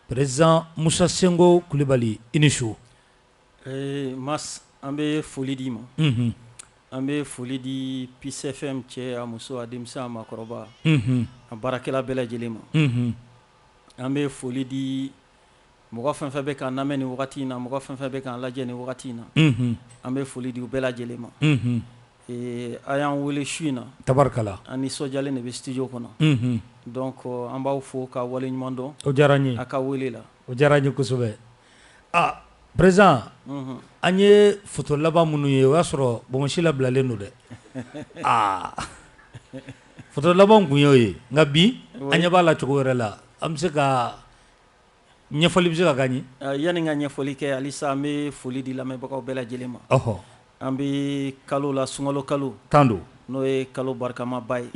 Président Moussa Senghor Coulibaly Inichou. Mas an bɛ foli di ma. An bɛ foli di Peace FM cɛ a muso a denmisɛn a maakɔrɔba. A baarakɛla bɛɛ lajɛlen ma. An bɛ foli di mɔgɔ fɛn fɛn bɛ k'an lamɛn nin wagati in na, mɔgɔ fɛn fɛn bɛ k'an lajɛ nin wagati in na. An bɛ foli di u bɛɛ lajɛlen ma. A y'an wele su in na. Tabarakala. An nisɔndiyalen de bɛ studio kɔnɔ. Donc an b'aw fo ka wale ɲuman dɔn. O diyara n ye. A ka wele la. O diyara n ye kosɛbɛ. Président, an ye photo laban minnu ye o y'a sɔrɔ Bonbonsi labilalen don dɛ. Photo laban kun y'o ye nka bi an ɲɛ b'a la cogo wɛrɛ la an bɛ se ka ɲɛfɔli bɛ se ka k'an ye. Yanni ka ɲɛfɔli kɛ halisa an bɛ foli di lamɛnbagaw bɛɛ lajɛlen ma. An bɛ kalo la sunkalo kalo. Tan don. N'o ye kalo barikamaba ye.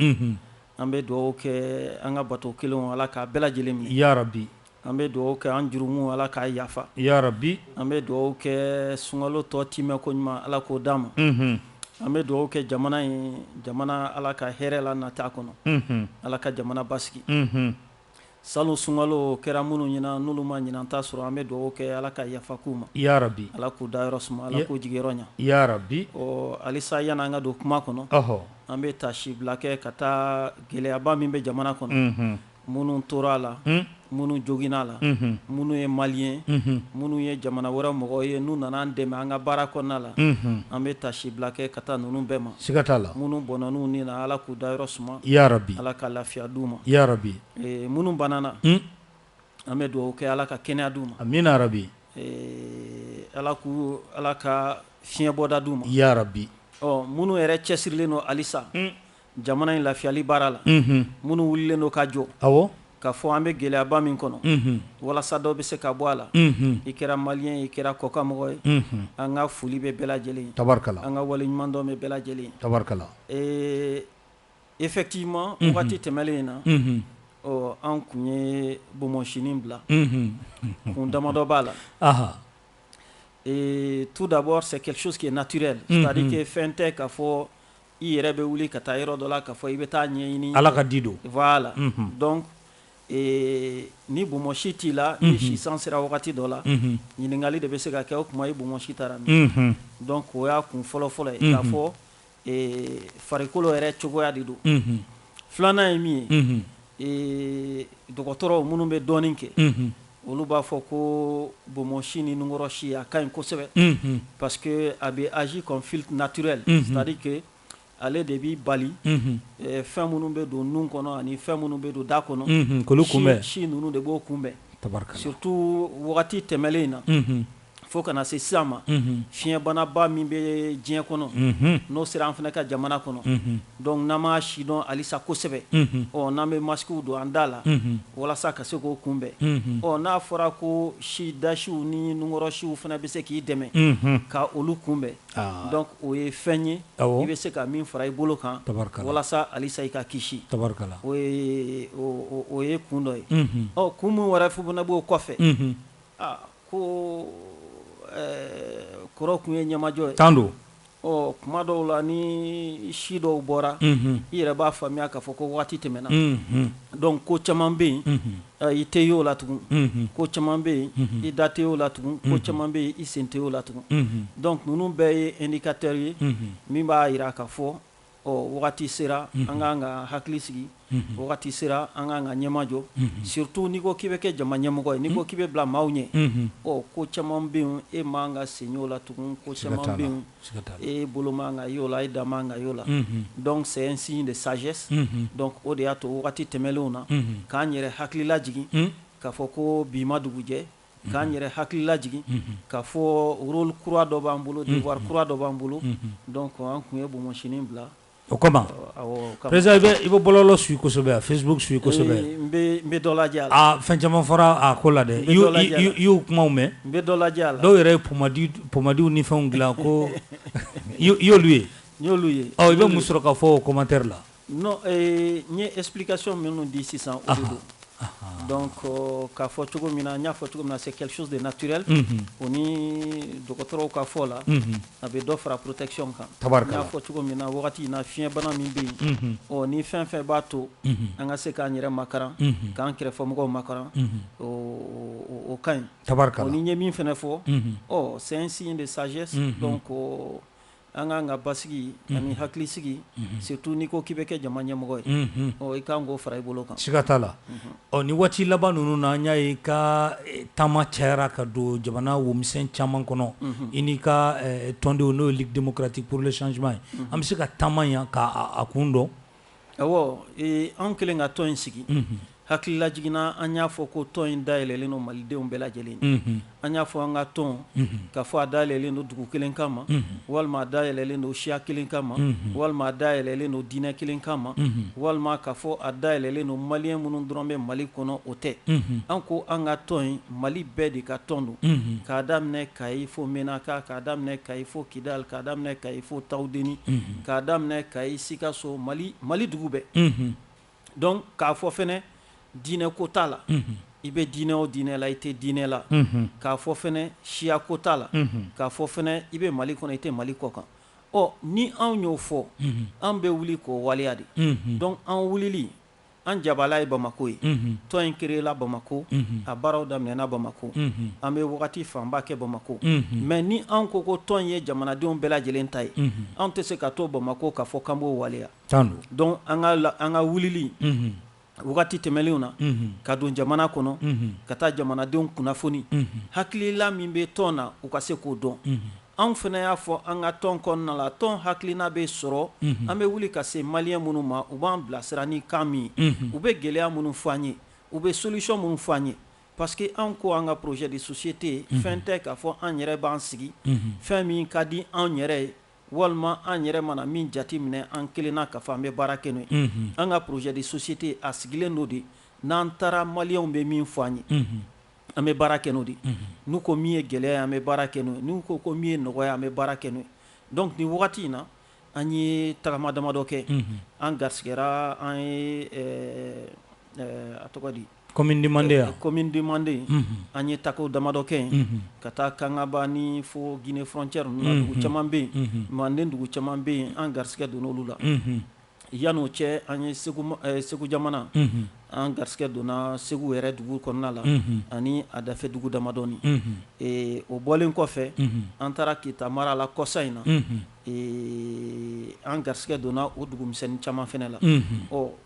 An bɛ dugawu kɛ an ka bato kelenw Ala k'a bɛɛ lajɛlen minɛ. Yarabi. An bɛ dugawu kɛ an jurumu Ala k'a yafa. Yarabi. An bɛ dugawu kɛ sunkalo tɔ timɛ ko ɲuman Ala k'o d'an ma. An bɛ dugawu kɛ jamana in, jamana Ala ka hɛrɛ la nata kɔnɔ. Ala ka jamana basigi. Salon sunkalo kɛra minnu ɲɛna n'olu ma ɲinan t'a sɔrɔ an bɛ dugawu kɛ Ala ka yafa k'u ma. Yarabi. Ala k'u dayɔrɔ suma, Ala k'u jigiyɔrɔ ɲa. Yarabi. Halisa yanni an ka don kuma kɔnɔ. An bɛ tasibila kɛ ka taa gɛlɛyaba min bɛ jamana kɔnɔ. Minnu tora a la, minnu joginna a la, minnu ye maliyɛn, minnu ye jamana wɛrɛ mɔgɔw ye n'u nana an dɛmɛ an ka baara kɔnɔna la. An bɛ tasibila kɛ ka taa ninnu bɛɛ ma. Siga t'a la. Minnu bɔnna n'u ni na Ala k'u dayɔrɔ suma. Yarabi. Ala ka lafiya d'u ma. Yarabi. Minnu banana an bɛ dugawu kɛ Ala ka kɛnɛya d'u ma. Amina yarabi. Ala ka fiɲɛbɔda d'u ma. Yarabi. Minnu yɛrɛ cɛsirilen don halisa jamana in lafiyali baara la. Minnu wulilen don ka jɔ. Awɔ. Ka fɔ an bɛ gɛlɛyaba min kɔnɔ. Walasa dɔw bɛ se ka bɔ a la. I kɛra maliyɛn, i kɛra kɔkanmɔgɔ ye. An ka foli bɛ bɛɛ lajɛlen ye. Tabarikala. An ka wale ɲuman dɔn bɛ bɛɛ lajɛlen ye. Tabarikala. Effectivement wagati tɛmɛlen in na an kun ye bonbonsinin bila. Kun damadɔ b'a la. Tout d'abord c'est quelque chose qui est naturel. C'est-à-dire que fɛn tɛ k'a fɔ i yɛrɛ bɛ wuli ka taa yɔrɔ dɔ la k'a fɔ i bɛ taa ɲɛɲini. Ala ka di don. Voilà. Donc ni bonbonsi t'i la ni sisan sera wagati dɔ la ɲininkali de bɛ se ka kɛ o tuma i bonbonsi taara min. Donc o y'a kun fɔlɔ-fɔlɔ ye k'a fɔ farikolo yɛrɛ cogoya de don. Filanan ye min ye dɔgɔtɔrɔw minnu bɛ dɔɔnin kɛ olu b'a fɔ ko bonbonsi ni nungɔrɔsi a ka ɲi kosɛbɛ parce que a bɛ agir comme filtre naturel. C'est-à-dire que ale de b'i bali fɛn minnu bɛ don nun kɔnɔ ani fɛn minnu bɛ don da kɔnɔ k'olu kunbɛn si ninnu de b'o kunbɛn. Surtout wagati tɛmɛlen in na fo kana se sisan ma fiɲɛbanaba min bɛ diɲɛ kɔnɔ n'o sera an fana ka jamana kɔnɔ. Donc n'an m'a si dɔn halisa kosɛbɛ n'an bɛ masques don an da la walasa ka se k'o kunbɛn. N'a fɔra ko si dasiw ni nungɔrɔsiw fana bɛ se k'i dɛmɛ ka olu kunbɛn. Donc o ye fɛn ye i bɛ se ka min fara i bolo kan walasa halisa i ka kisi. O ye kun dɔ ye. Kun min wɛrɛ fana b'o kɔfɛ ko kɔrɔ kun ye ɲɛmajɔ ye. Tan don. Kuma dɔw la ni si dɔw bɔra i yɛrɛ b'a faamuya k'a fɔ ko waati tɛmɛna. Donc ko caman bɛ yen i tɛ ye o la tugun. Ko caman bɛ yen i da tɛ ye o la tugun. Ko caman bɛ yen i sen tɛ ye o la tugun. Donc ninnu bɛɛ ye indicateur ye min b'a jira k'a fɔ wagati sera an k'an ka hakili sigi. Wagati sera an k'an ka ɲɛmajɔ. Surtout n'i ko k'i bɛ kɛ jama ɲɛmɔgɔ ye n'i ko k'i bɛ bila maaw ɲɛ ko caman bɛ yen e man ka sen y'o la tugun. Ko caman bɛ yen e bolo man ka y'o la e da man ka y'o la. Donc c'est un signe de sagesse. Donc o de y'a to wagati tɛmɛlenw na k'an yɛrɛ hakili lajigin k'a fɔ ko bi ma dugujɛ k'an yɛrɛ hakili lajigin k'a fɔ rôle kura dɔ b'an bolo devoir kura dɔ b'an bolo. Donc an kun ye bonbonsinin bila. O kama président i bɛ bɔlɔlɔ suit kosɛbɛ Facebook suit kosɛbɛ. N bɛ dɔ lajɛ a la. Fɛn caman fɔra a ko la dɛ. I y'o kumaw mɛn. N bɛ dɔ lajɛ a la. Dɔw yɛrɛ ye pomadiw ni fɛnw dilan ko i y'olu ye. N y'olu ye. I bɛ mun sɔrɔ ka fɔ o commentaire la. Non n ye explication minnu di sisan o de don. Donc k'a fɔ cogo min na n y'a fɔ cogo min na c'est quelque chose de naturel o ni dɔgɔtɔrɔw ka fɔ la a bɛ dɔ fara protection kan n y'a fɔ cogo min na wagati in na fiɲɛbana min bɛ yen ni fɛn fɛn b'a to an ka se k'an yɛrɛ makaran k'an kɛrɛfɛmɔgɔw makaran o ka ɲi ni n ye min fɛnɛ fɔ c'est un signe de sagesse donc an k'an ka basigi ani hakilisigi surtout n'i ko k'i bɛ kɛ jama ɲɛmɔgɔ ye i kan k'o fara i bolo kan siga t'a la ni waati laban ninnu na an y'a ye ka taama cayara ka don jamana womisɛn caman kɔnɔ i n'i ka tɔndenw n'o ye Ligue démocratique pour le changement ye an bɛ se ka taama yan k'a kun dɔn awɔ an kɛlen ka tɔn in sigi hakilila jiginna an y'a fɔ ko tɔn in dayɛlɛlen don malidenw bɛɛ lajɛlen an y'a fɔ an ka tɔn k'a fɔ a dayɛlɛlen don dugu kelen kama walima a dayɛlɛlen don siya kelen kama walima a dayɛlɛlen don diinɛ kelen kama walima k'a fɔ a dayɛlɛlen don maliyɛn minnu dɔrɔn bɛ mali kɔnɔ o tɛ an ko an ka tɔn in mali bɛɛ de ka tɔn don k'a daminɛ Kayi fo Menaka k'a daminɛ Kayi fo Kidal k'a daminɛ Kayi fo Tawudeni k'a daminɛ Kayi Sikaso mali dugu bɛɛ donc k'a fɔ fɛnɛ diinɛ ko t'a la i bɛ diinɛ o diinɛ la i tɛ diinɛ la k'a fɔ fɛnɛ siya ko t'a la k'a fɔ fɛnɛ i bɛ mali kɔnɔ i tɛ mali kɔ kan ni anw y'o fɔ an bɛ wuli k'o waleya de donc an wulili an jabala ye Bamako ye tɔn in créera Bamako a baaraw daminɛna Bamako an bɛ wagati fanba kɛ Bamako mais ni an ko ko tɔn ye jamanadenw bɛɛ lajɛlen ta ye an tɛ se ka to Bamako k'a fɔ k'an b'o waleya donc an ka wulili wagati tɛmɛlenw na ka don jamana kɔnɔ ka taa jamanadenw kunnafoni hakilila min bɛ tɔn na u ka se k'o dɔn anw fana y'a fɔ an ka tɔn kɔnɔna la tɔn hakilina bɛ sɔrɔ an bɛ wuli ka se maliyɛn minnu ma u b'an bilasira ni kan min ye u bɛ gɛlɛya minnu fɔ an ye u bɛ solution minnu fɔ an ye parce que anw ko an ka projet de société fɛn tɛ k'a fɔ an yɛrɛ b'an sigi fɛn min ka di anw yɛrɛ ye walima an yɛrɛ mana min jati minɛ an kelenna k'a fɔ an bɛ baara kɛ n'o ye an ka projet de société a sigilen do de n'an taara maliyɛnw bɛ min fɔ an ye an bɛ baara kɛ n'o de n'u ko min ye gɛlɛya an bɛ baara kɛ n'o ye n'u ko min ye nɔgɔya an bɛ baara kɛ n'o ye donc nin wagati in na an ye tagama damadɔ kɛ an garisigɛra an ye a tɔgɔ di commune demandée commune demandée an ye tako damadɔ kɛ yen ka taa Kangaba ni fo Guinée frontière ninnu na dugu caman bɛ yen Manden dugu caman bɛ yen an garisigɛ donna olu la yan'o cɛ an ye Segu jamana an garisigɛ donna Segu yɛrɛ dugu kɔnɔna la ani a dafɛ dugu damadɔni o bɔlen kɔfɛ an taara Kita mara la kɔsa in na an garisigɛ donna o dugumisɛnnin caman fɛnɛ la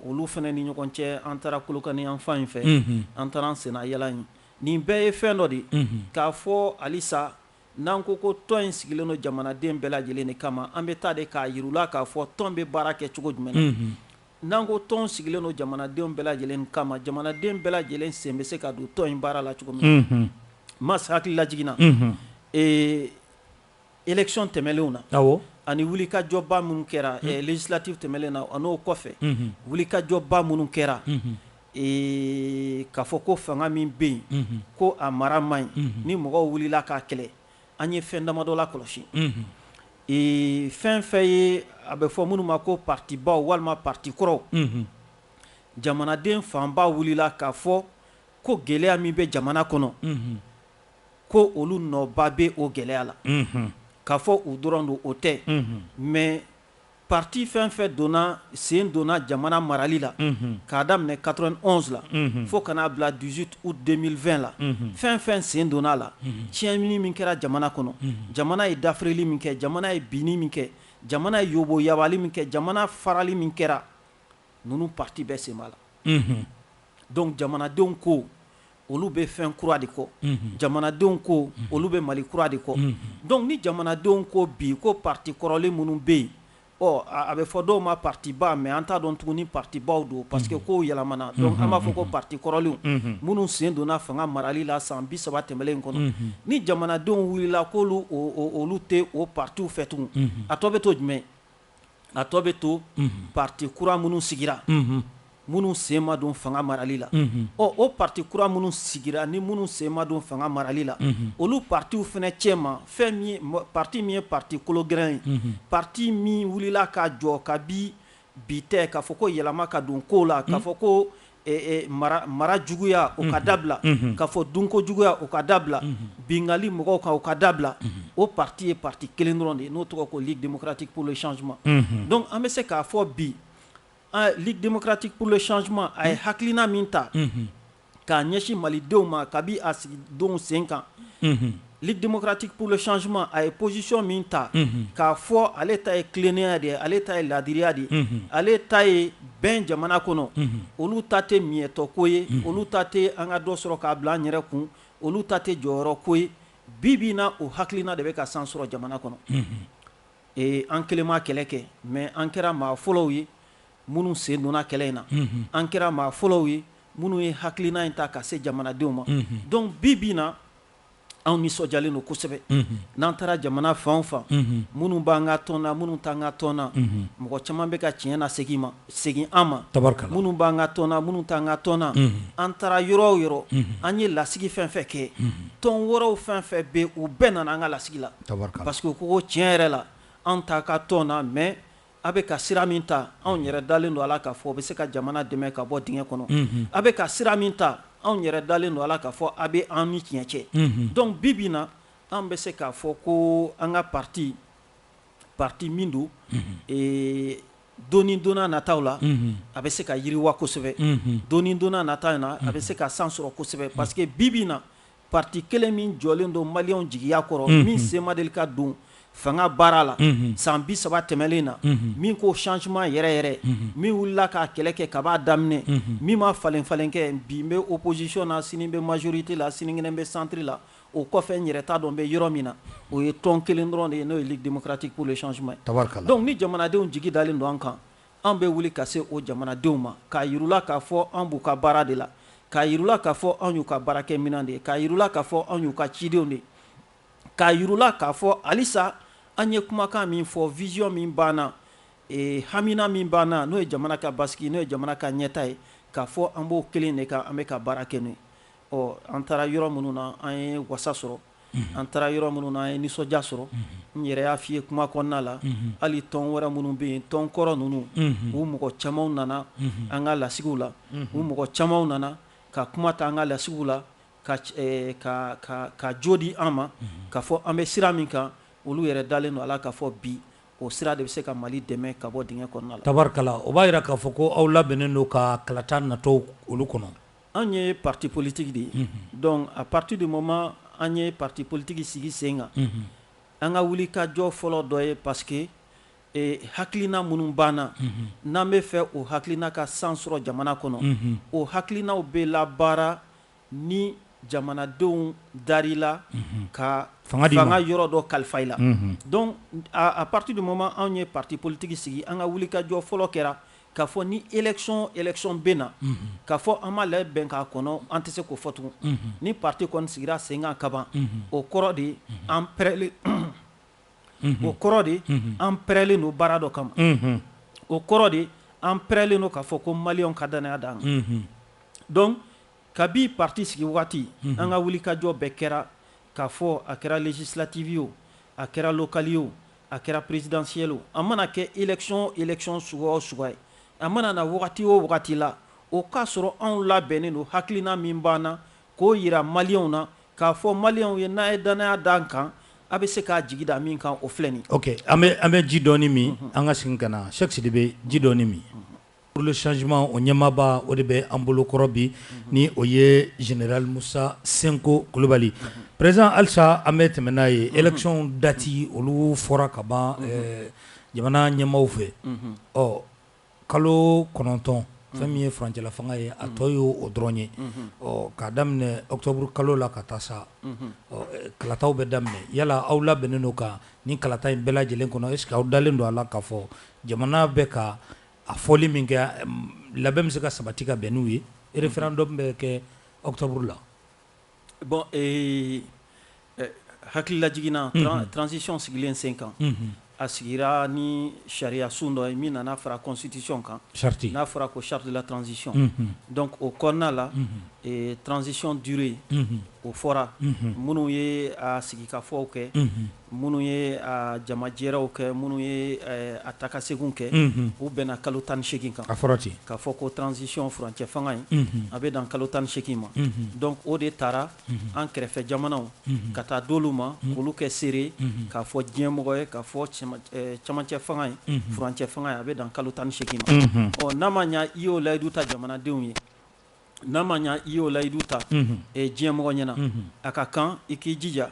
olu fɛnɛ ni ɲɔgɔn cɛ an taara Kolokani yan fan in fɛ an taara an senna yala in nin bɛɛ ye fɛn dɔ de k'a fɔ halisa n'an ko ko tɔn in sigilen don jamanaden bɛɛ lajɛlen de kama an bɛ taa de k'a yir'u la k'a fɔ tɔn bɛ baara kɛ cogo jumɛn na n'an ko tɔn sigilen don jamanadenw bɛɛ lajɛlen kama jamanaden bɛɛ lajɛlen sen bɛ se ka don tɔn in baara la cogo min na mas hakili lajiginna élection tɛmɛlenw na ani wulikajɔba minnu kɛra législative tɛmɛlen na a n'o kɔfɛ wulikajɔba minnu kɛra k'a fɔ ko fanga min bɛ yen ko a mara man ɲi ni mɔgɔw wulila k'a kɛlɛ an ye fɛn damadɔ la kɔlɔsi fɛn fɛn ye a bɛ fɔ minnu ma ko parti baw walima parti kɔrɔw jamanaden fanba wulila k'a fɔ ko gɛlɛya min bɛ jamana kɔnɔ ko olu nɔba bɛ o gɛlɛya la k'a fɔ u dɔrɔn don o tɛ mais parti fɛn fɛn donna sen donna jamana marali la k'a daminɛ 91 la fo ka n'a bila 18 août 2020 la fɛn fɛn sen donna la tiɲɛni min kɛra jamana kɔnɔ jamana ye dafirili min kɛ jamana ye binni min kɛ jamana ye yobo yabali min kɛ jamana farali min kɛra ninnu parti bɛɛ sen b'a la donc jamanadenw ko olu bɛ fɛn kura de kɔ jamanadenw ko olu bɛ mali kura de kɔ donc ni jamanadenw ko bi ko parti kɔrɔlen minnu bɛ yen a bɛ fɔ dɔw ma parti ba mais an t'a dɔn tuguni parti baw don parce que kow yɛlɛmana donc an b'a fɔ ko parti kɔrɔlenw minnu sen donna fanga marali la san 30 tɛmɛlen kɔnɔ ni jamanadenw wulila k'olu olu tɛ o partiw fɛ tugun a tɔ bɛ to jumɛn a tɔ bɛ to parti kura minnu sigira minnu sen ma don fanga marali la o parti kura minnu sigira ni minnu sen ma don fanga marali la olu partiw fɛnɛ cɛma fɛn min ye parti min ye parti kologɛrɛn ye parti min wulila ka jɔ ka bi tɛ k'a fɔ ko yɛlɛma ka don ko la k'a fɔ ko mara juguya o ka dabila k'a fɔ dunko juguya o ka dabila bingali mɔgɔw kan o ka dabila o parti ye parti kelen dɔrɔn de ye n'o tɔgɔ ko Ligue démocratique pour le changement donc an bɛ se k'a fɔ bi Ligue démocratique pour le changement a ye hakilina min ta k'a ɲɛsin malidenw ma kabi a sigidenw sen kan Ligue démocratique pour le changement a ye position min ta k'a fɔ ale ta ye tilennenya de ye ale ta ye laadiriya de ye ale ta ye bɛn jamana kɔnɔ olu ta tɛ miɲɛtɔko ye olu ta tɛ an ka dɔ sɔrɔ k'a bila an yɛrɛ kun olu ta tɛ jɔyɔrɔko ye bi na o hakilina de bɛ ka san sɔrɔ jamana kɔnɔ an kelen ma kɛlɛ kɛ mais an kɛra maa fɔlɔw ye minnu sen donna kɛlɛ in na an kɛra maa fɔlɔw ye minnu ye hakilina in ta ka se jamanadenw ma donc bi na anw nisɔndiyalen don kosɛbɛ n'an taara jamana fan o fan minnu b'an ka tɔn na minnu t'an ka tɔn na mɔgɔ caman bɛ ka tiɲɛ na segin an ma minnu b'an ka tɔn na minnu t'an ka tɔn na an taara yɔrɔ o yɔrɔ an ye lasigi fɛn fɛn kɛ tɔn wɛrɛw fɛn fɛn bɛ u bɛɛ nana an ka lasigi la parce que ko tiɲɛ yɛrɛ la an t'a ka tɔn na mais a bɛ ka sira min ta anw yɛrɛ dalen don a la k'a fɔ o bɛ se ka jamana dɛmɛ ka bɔ dingɛ kɔnɔ a bɛ ka sira min ta anw yɛrɛ dalen don a la k'a fɔ a bɛ an ni tiɲɛ cɛ donc bi na an bɛ se k'a fɔ ko an ka parti min don doni donna nataw la a bɛ se ka yiriwa kosɛbɛ doni donna nataw na a bɛ se ka san sɔrɔ kosɛbɛ parce que bi na parti kelen min jɔlen don maliyɛnw jigiya kɔrɔ min sen ma deli ka don fanga baara la san 30 tɛmɛlen na min ko changement yɛrɛ yɛrɛ min wulila k'a kɛlɛ kɛ ka b'a daminɛ min ma falen kɛ bi n bɛ opposition na sini bɛ majorité la sinikɛnɛ bɛ centre la o kɔfɛ n yɛrɛ t'a dɔn bɛ yɔrɔ min na o ye tɔn kelen dɔrɔn de ye n'o ye Ligue démocratique pour le changement donc ni jamanadenw jigi dalen don an kan an bɛ wuli ka se o jamanadenw ma k'a yirula k'a fɔ an b'u ka baara de la k'a yirula k'a fɔ an y'u ka baarakɛ minɛn de ye k'a yirula k'a fɔ an y'u ka cidenw de ye k'a yirula k'a fɔ halisa an ye kumakan min fɔ vision min banna hamina min banna n'o ye jamana ka basigi n'o ye jamana ka ɲɛta ye k'a fɔ an b'o kelen de kan an bɛ ka baara kɛ n'o ye an taara yɔrɔ minnu na an ye wasa sɔrɔ an taara yɔrɔ minnu na an ye nisɔndiya sɔrɔ n yɛrɛ y'a f'i ye kuma kɔnɔna la hali tɔn wɛrɛ minnu bɛ yen tɔn kɔrɔ ninnu u mɔgɔ camanw nana an ka lasigiw la u mɔgɔ camanw nana ka kuma ta an ka lasigiw la ka jo di an ma k'a fɔ an bɛ sira min kan olu yɛrɛ dalen don ala k'a fɔ bi o sira de bɛ se ka Mali dɛmɛ ka bɔ dingɛ kɔnɔna la. Tabarikala o b'a jira k'a fɔ ko aw labɛnnen don ka kalata natɔ olu kɔnɔ. An ye parti politique de ye donc à partir du moment an ye parti politique sigi sen kan an ka wuli ka jɔ fɔlɔ dɔ ye parce que hakilina minnu banna n'an bɛ fɛ o hakilina ka san sɔrɔ jamana kɔnɔ o hakilinaw bɛ labaara ni jamanadenw darila ka fanga yɔrɔ dɔ kalifa i la donc à partir du moment anw ye parti politique sigi an ka wuli ka jɔ fɔlɔ kɛra k'a fɔ ni élection bɛ na k'a fɔ an ma labɛn k'a kɔnɔ an tɛ se k'o fɔ tugun ni parti kɔni sigira sen kan kaban o kɔrɔ de an pɛrɛlen o kɔrɔ de an pɛrɛlen don baara dɔ kama o kɔrɔ de an pɛrɛlen don k'a fɔ ko maliyɛnw ka danaya d'an kan donc kabi parti sigi wagati an ka wuli ka jɔ bɛɛ kɛra k'a fɔ a kɛra législative ye o a kɛra locale ye o a kɛra présidentielle o a mana kɛ élection suguya o suguya ye a mana na wagati o wagati la o k'a sɔrɔ anw labɛnnen don hakilina min b'an na k'o yira maliyɛnw na k'a fɔ maliyɛnw ye n'a ye danaya d'an kan a bɛ se k'a jigi da min kan o filɛ nin. ok an bɛ ji dɔɔni min an ka segin ka na Cheikh Sidibe ji dɔɔni min. Pour le changement o ɲɛmaaba o de bɛ an bolo kɔrɔ bi ni o ye général Musa Senko Kulubali président halisa an bɛ tɛmɛ n'a ye élection date olu fɔra ka ban jamana ɲɛmaaw fɛ kalo 9 fɛn min ye furancɛla fanga ye a tɔ ye o dɔrɔn ye k'a daminɛ octobre kalo la ka taa sa kalataw bɛ daminɛ yala aw labɛnnen don ka ni kalata in bɛɛ lajɛlen kɔnɔ est ce que aw dalen don a la k'a fɔ jamana bɛ ka a fɔli min kɛ labɛn bɛ se ka sabati ka bɛn n'u ye référendum bɛ kɛ octobre la. bon hakilila jiginna transition sigilen sen kan a sigira ni sariya sun dɔ ye min nana fara constitution kan n'a fɔra ko charte de la transition donc o kɔnɔna la transition durée o o fɔra minnu ye a sigikafɔw kɛ minnu ye a jamajɛraw kɛ minnu ye a takasegin kɛ u bɛnna kalo 18 kan k'a fɔ ko transition furancɛ fanga in a bɛ dan kalo 18 ma donc o de taara an kɛrɛfɛ jamanaw ka taa d'olu ma olu kɛ seere k'a fɔ diɲɛmɔgɔ ye k'a fɔ camancɛ fanga in furancɛ fanga in a bɛ dan kalo 18 ma ɔ n'a ma ɲa i y'o layidu ta jamanadenw ye n'a ma ɲa i y'o layidu ta diɲɛmɔgɔ ɲɛna a ka kan i k'i jija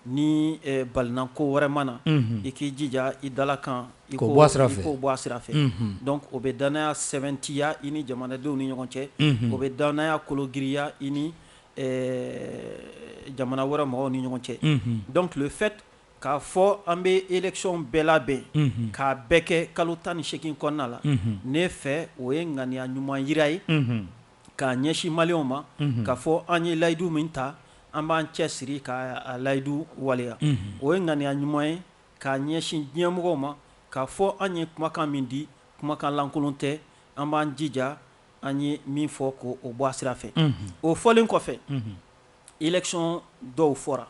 ni balinako wɛrɛ ma na i k'i jija i dala kan i k'o bɔ a sira fɛ donc o bɛ danaya sɛbɛntiya i ni jamanadenw ni ɲɔgɔn cɛ o bɛ danaya kologiriya i ni jamana wɛrɛ mɔgɔw ni ɲɔgɔn cɛ donc le fait k'a fɔ an bɛ élection bɛɛ labɛn k'a bɛɛ kɛ kalo 18 kɔnɔna la ne fɛ o ye ŋaniya ɲuman yira ye k'a ɲɛsin maliyɛnw ma k'a fɔ an ye layidu min ta an b'an cɛ siri k'a layidu waleya o ye ŋaniya ɲuman ye k'a ɲɛsin diɲɛmɔgɔw ma k'a fɔ an ye kumakan min di kumakan lankolon tɛ an b'an jija an ye min fɔ k'o bɔ a sira fɛ o fɔlen kɔfɛ élection dɔw fɔra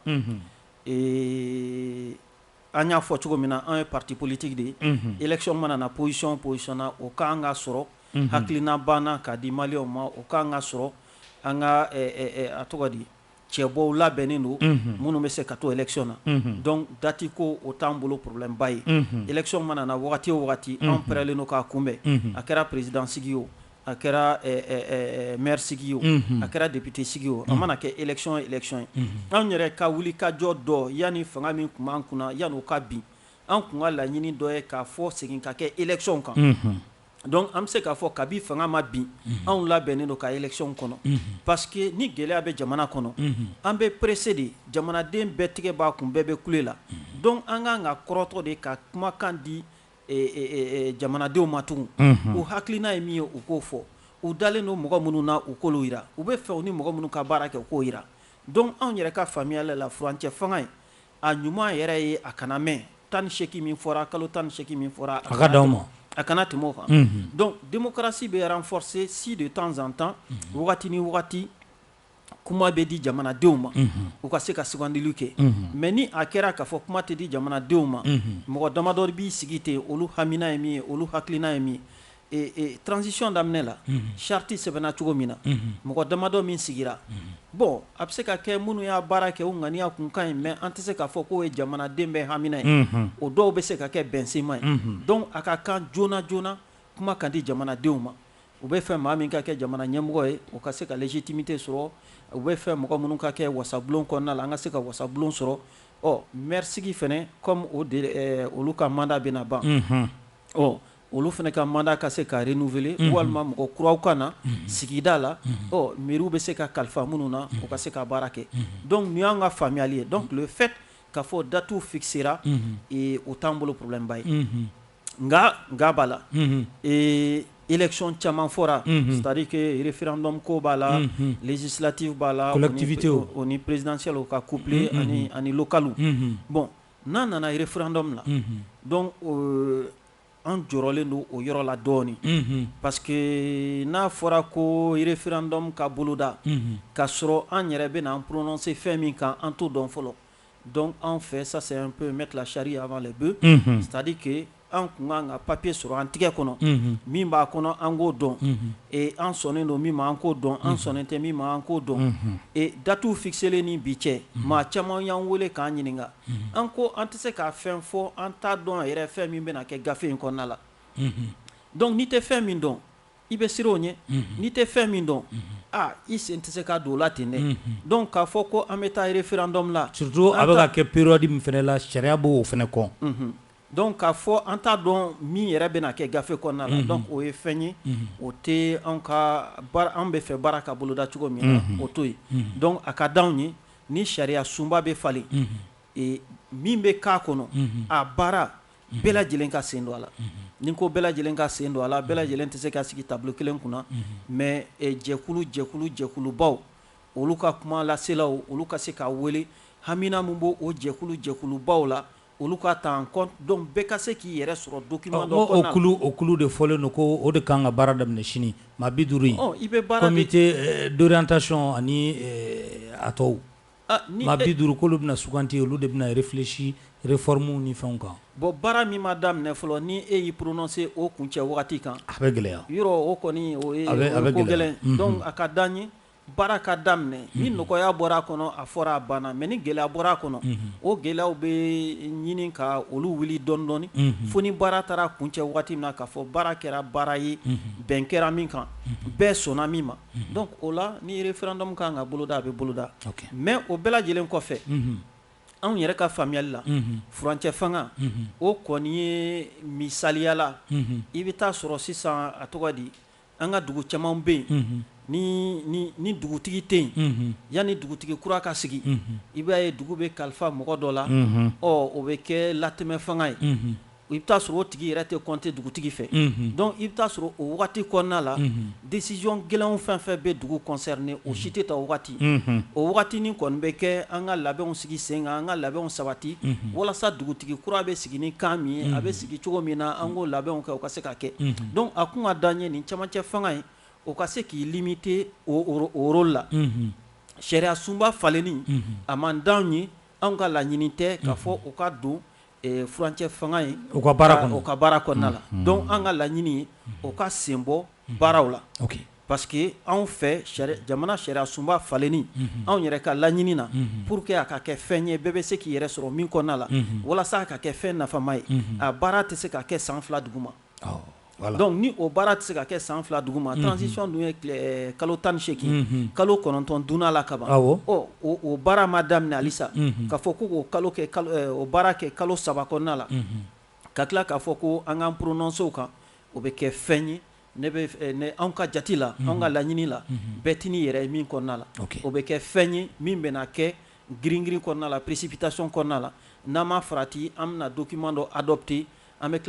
an y'a fɔ cogo min na an ye parti politique de ye élection mana na position na o k'an ka sɔrɔ hakilina banna k'a di maliyɛnw ma o k'an ka sɔrɔ an ka a tɔgɔ di cɛbɔw labɛnnen don minnu bɛ se ka to élection na donc date ko o t'an bolo problème ba ye élection mana na wagati o wagati an pɛrɛlen don k'a kunbɛn a kɛra président sigi o a kɛra maire sigi o a kɛra député sigi o a mana kɛ élection ye an yɛrɛ ka wuli ka jɔ dɔ yanni fanga min tun b'an kunna yanni o ka bin an kun ka laɲini dɔ ye k'a fɔ segin ka kɛ élection kan donc an bɛ se k'a fɔ kabi fanga ma bin anw labɛnnen don ka élection kɔnɔ parce que ni gɛlɛya bɛ jamana kɔnɔ an bɛ pressé de jamanaden bɛɛ tigɛ b'a kun bɛɛ bɛ kule la donc an kan ka kɔrɔtɔ de ka kumakan di jamanadenw ma tugun u hakilina ye min ye u k'o fɔ u dalen don mɔgɔ minnu na u k'olu yira u bɛ fɛ u ni mɔgɔ minnu ka baara kɛ u k'o yira donc anw yɛrɛ ka faamuyali la furancɛ fanga in a ɲuman yɛrɛ ye a kana mɛn 18 min fɔra kalo 18 min fɔra a ka d'aw ma a kana tɛmɛ o kan donc démocratie bɛ renforcer si de temps en temps wagati ni wagati kuma bɛ di jamanadenw ma u ka se ka sugandili kɛ mais ni a kɛra k'a fɔ kuma tɛ di jamanadenw ma mɔgɔ damadɔ b'i sigi ten olu hamina ye min ye olu hakilina ye min ye transition daminɛ la charte sɛbɛnna cogo min na mɔgɔ damadɔ min sigira bon a bɛ se ka kɛ minnu y'a baara kɛ u ŋaniya kun ka ɲi mais an tɛ se k'a fɔ k'o ye jamanaden bɛɛ hamina ye o dɔw bɛ se ka kɛ bɛnsema ye donc a ka kan joona joona kuma kan di jamanadenw ma u bɛ fɛ maa min ka kɛ jamana ɲɛmɔgɔ ye o ka se ka légitimité sɔrɔ u bɛ fɛ mɔgɔ minnu ka kɛ wasabulon kɔnɔna la an ka se ka wasabulon sɔrɔ maire sigi fɛnɛ comme olu ka mandat bɛna ban olu fɛnɛ ka mandat ka se ka renouveler walima mɔgɔ kuraw ka na sigida la mairie bɛ se ka kalifa minnu na u ka se ka baara kɛ donc ni y'an ka faamuyali ye donc le fait k'a fɔ date fixera o t'an bolo problème ba ye nka b'a la élection caman fɔra c'est-à-dire que référendum ko b'a la législative b'a la collectivité o ni présidentielle o ka couplé ani localu bon n'a nana référendum la donc an jɔrɔlen don o yɔrɔ la dɔɔni parce que n'a fɔra ko référendum ka boloda ka sɔrɔ an yɛrɛ bɛna an prononcer fɛn min kan an t'o dɔn fɔlɔ donc an fait ça c'est un peu mettre la charrue avant les bœufs c'est-à-dire que an kun kan ka papier sɔrɔ an tigɛ kɔnɔ min b'a kɔnɔ an k'o dɔn et an sɔnnen don min ma an k'o dɔn an sɔnnen tɛ min ma an k'o dɔn et date fixelen ni bi cɛ maa caman y'an wele k'an ɲininka an ko an tɛ se ka fɛn fɔ an t'a dɔn yɛrɛ fɛn min bɛna kɛ gafe in kɔnɔna la donc n'i tɛ fɛn min dɔn i bɛ siran o ɲɛ n'i tɛ fɛn min dɔn i sen tɛ se ka don o la ten dɛ donc k'a fɔ ko an bɛ taa référendum la surtout a bɛ ka kɛ période min fɛnɛ la sariya b'o fɛnɛ kɔ donc k'a fɔ an t'a dɔn min yɛrɛ bɛna kɛ gafe kɔnɔna la donc o ye fɛn ye o tɛ an bɛ fɛ baara ka boloda cogo min na o to yen donc a ka d'anw ye ni sariya sunba bɛ falen min bɛ k'a kɔnɔ a baara bɛɛ lajɛlen ka sen don a la ni ko bɛɛ lajɛlen ka sen don a la bɛɛ lajɛlen tɛ se ka sigi tableau kelen kunna mais jɛkulubaw olu ka kuma laselaw olu ka se ka wele hamina min b'o jɛkulubaw la olu ka ta en compte donc bɛɛ ka se k'i yɛrɛ sɔrɔ document dɔ kɔnɔna la o kulu de fɔlen don ko o de kan ka baara daminɛ sini maa 50 i bɛ baara comité d'orientation ani a tɔw maa 50 k'olu bɛna suganti olu de bɛna réfléchir réforme ni fɛnw kan. Bon baara min ma daminɛ fɔlɔ ni e y'i prononcer o kuncɛ wagati kan. A bɛ gɛlɛya. Yɔrɔ o kɔni o ye ko gɛlɛn. Donc a ka d'an ye baara ka daminɛ ni nɔgɔya bɔra a kɔnɔ a fɔra a banna mais ni gɛlɛya bɔra a kɔnɔ o gɛlɛyaw bɛ ɲini ka olu wuli dɔɔni dɔɔni fo ni baara taara kuncɛ wagati min na k'a fɔ baara kɛra baara ye bɛn kɛra min kan bɛɛ sɔnna min ma. Donc o la ni référendum kan ka boloda a bɛ boloda mais o bɛɛ lajɛlen kɔfɛ anw yɛrɛ ka faamuyali la furancɛ fanga o kɔni ye misaliya la i bɛ taa sɔrɔ sisan a tɔgɔ di an ka dugu caman bɛ yen ni dugutigi tɛ yen yanni dugutigi kura ka sigi i b'a ye dugu bɛ kalifa mɔgɔ dɔ la o bɛ kɛ latɛmɛ fanga ye i bɛ taa sɔrɔ o tigi yɛrɛ tɛ compter dugutigi fɛ donc i bɛ taa sɔrɔ o wagati kɔnɔna la décision gɛlɛnw fɛn fɛn bɛ dugu concerné o si tɛ ta o wagati o wagati ni kɔni bɛ kɛ an ka labɛnw sigi sen kan an ka labɛnw sabati walasa dugutigi kura bɛ sigi ni kan min ye a bɛ sigi cogo min na an k'o labɛnw kɛ o ka se ka kɛ donc a kun ka d'an ye nin camancɛ fanga ye o ka se k'i limiter o rôle la sariya sunba falenni a man d'anw ye anw ka laɲini tɛ k'a fɔ o ka don furancɛ fanga ye o ka baara kɔnɔna la donc an ka laɲini ye o ka sen bɔ baaraw la parce que anw fɛ jamana sariya sunba falenni anw yɛrɛ ka laɲini na pour que a ka kɛ fɛn ye bɛɛ bɛ se k'i yɛrɛ sɔrɔ min kɔnɔna la walasa a ka kɛ fɛn nafama ye a baara tɛ se ka kɛ san 2 duguma. Donc ni o baara tɛ se ka kɛ san 2 duguma transition dun ye kalo 18 kalo 9 dunna la kaban o baara ma daminɛ halisa k'a fɔ ko kalo kɛ o baara kɛ kalo 3 kɔnɔna la ka tila k'a fɔ ko an k'an prononcer o kan o bɛ kɛ fɛn ye ne anw ka jati la anw ka laɲini la bɛɛ t'i ni yɛrɛ ye min kɔnɔna la o bɛ kɛ fɛn ye min bɛna kɛ girin-girin kɔnɔna la précipitation kɔnɔna la n'an ma farati an bɛna document dɔ adopter an bɛ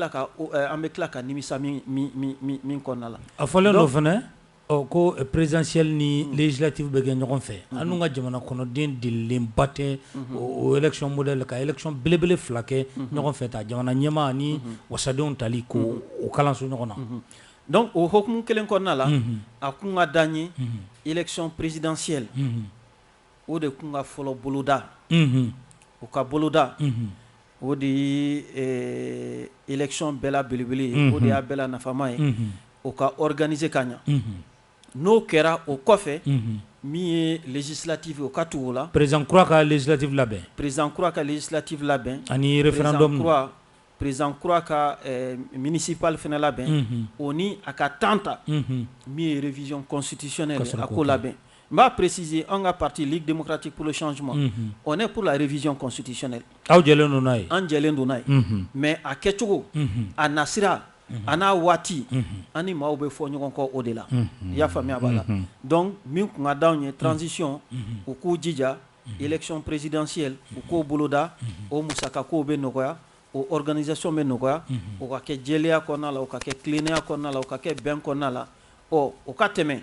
tila ka nimisa min kɔnɔna la. A fɔlen dɔ fɛnɛ ko présidentielle ni législative bɛ kɛ ɲɔgɔn fɛ an n'u ka jamana kɔnɔden delilenba tɛ o élection modèle ka élection belebele 2 kɛ ɲɔgɔn fɛ ta jamana ɲɛmaa ni wasadenw tali ko o kalanso ɲɔgɔn na. Donc o hokumu kelen kɔnɔna la a kun ka d'an ye élection présidentielle o de kun ka fɔlɔ boloda o ka boloda o de ye élection bɛɛ la belebele ye o de y'a bɛɛ la nafama ye o ka organiser ka ɲa n'o kɛra o kɔfɛ min ye législative o ka tugu o la président kura ka législative labɛn ani référendum président kura ka municipal fɛnɛ labɛn o ni a ka temps ta min ye révision constitutionnelle a ko labɛn n b'a préciser an ka parti Ligue démocratique pour le changement on est pour la révision constitutionnelle aw jɛlen don n'a ye an jɛlen don n'a ye mais a kɛcogo a nasira a n'a waati an ni maaw bɛ fɔ ɲɔgɔn kɔ o de la i y'a faamuya b'a la donc min kun ka d'anw ye transition u k'u jija élection présidentielle u k'o boloda o musakakow bɛ nɔgɔya o organisation bɛ nɔgɔya o ka kɛ jɛlenya kɔnɔna la o ka kɛ tilennenya kɔnɔna la o ka kɛ bɛn kɔnɔna la o ka tɛmɛ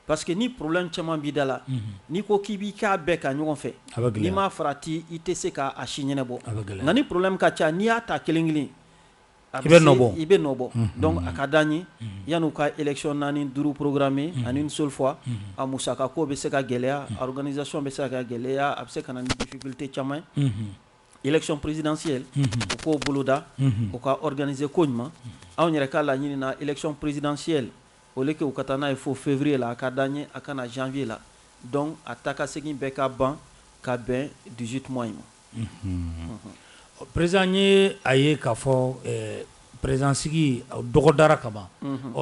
parce que ni problème caman b'i da la n'i ko k'i b'i k'a bɛɛ ka ɲɔgɔn fɛ n'i ma farati i tɛ se k'a si ɲɛnabɔ nka ni problème ka ca n'i y'a ta kelen kelen i bɛ nɔ bɔ donc a ka d'an ye yan'u ka élection 4-5 programmé en une seule fois a musakako bɛ se ka gɛlɛya a organisation bɛ se ka gɛlɛya a bɛ se ka na ni difficulté caman ye élection présidentielle u k'o boloda u ka organiser ko ɲuman anw yɛrɛ ka laɲini na élection présidentielle au lieu que u ka taa n'a ye fo février la a ka d'an ye a ka na janvier la donc a ta ka segin bɛɛ ka ban ka bɛn 18 mois in ma. président ye a ye k'a fɔ président sigi dɔgɔdara ka ban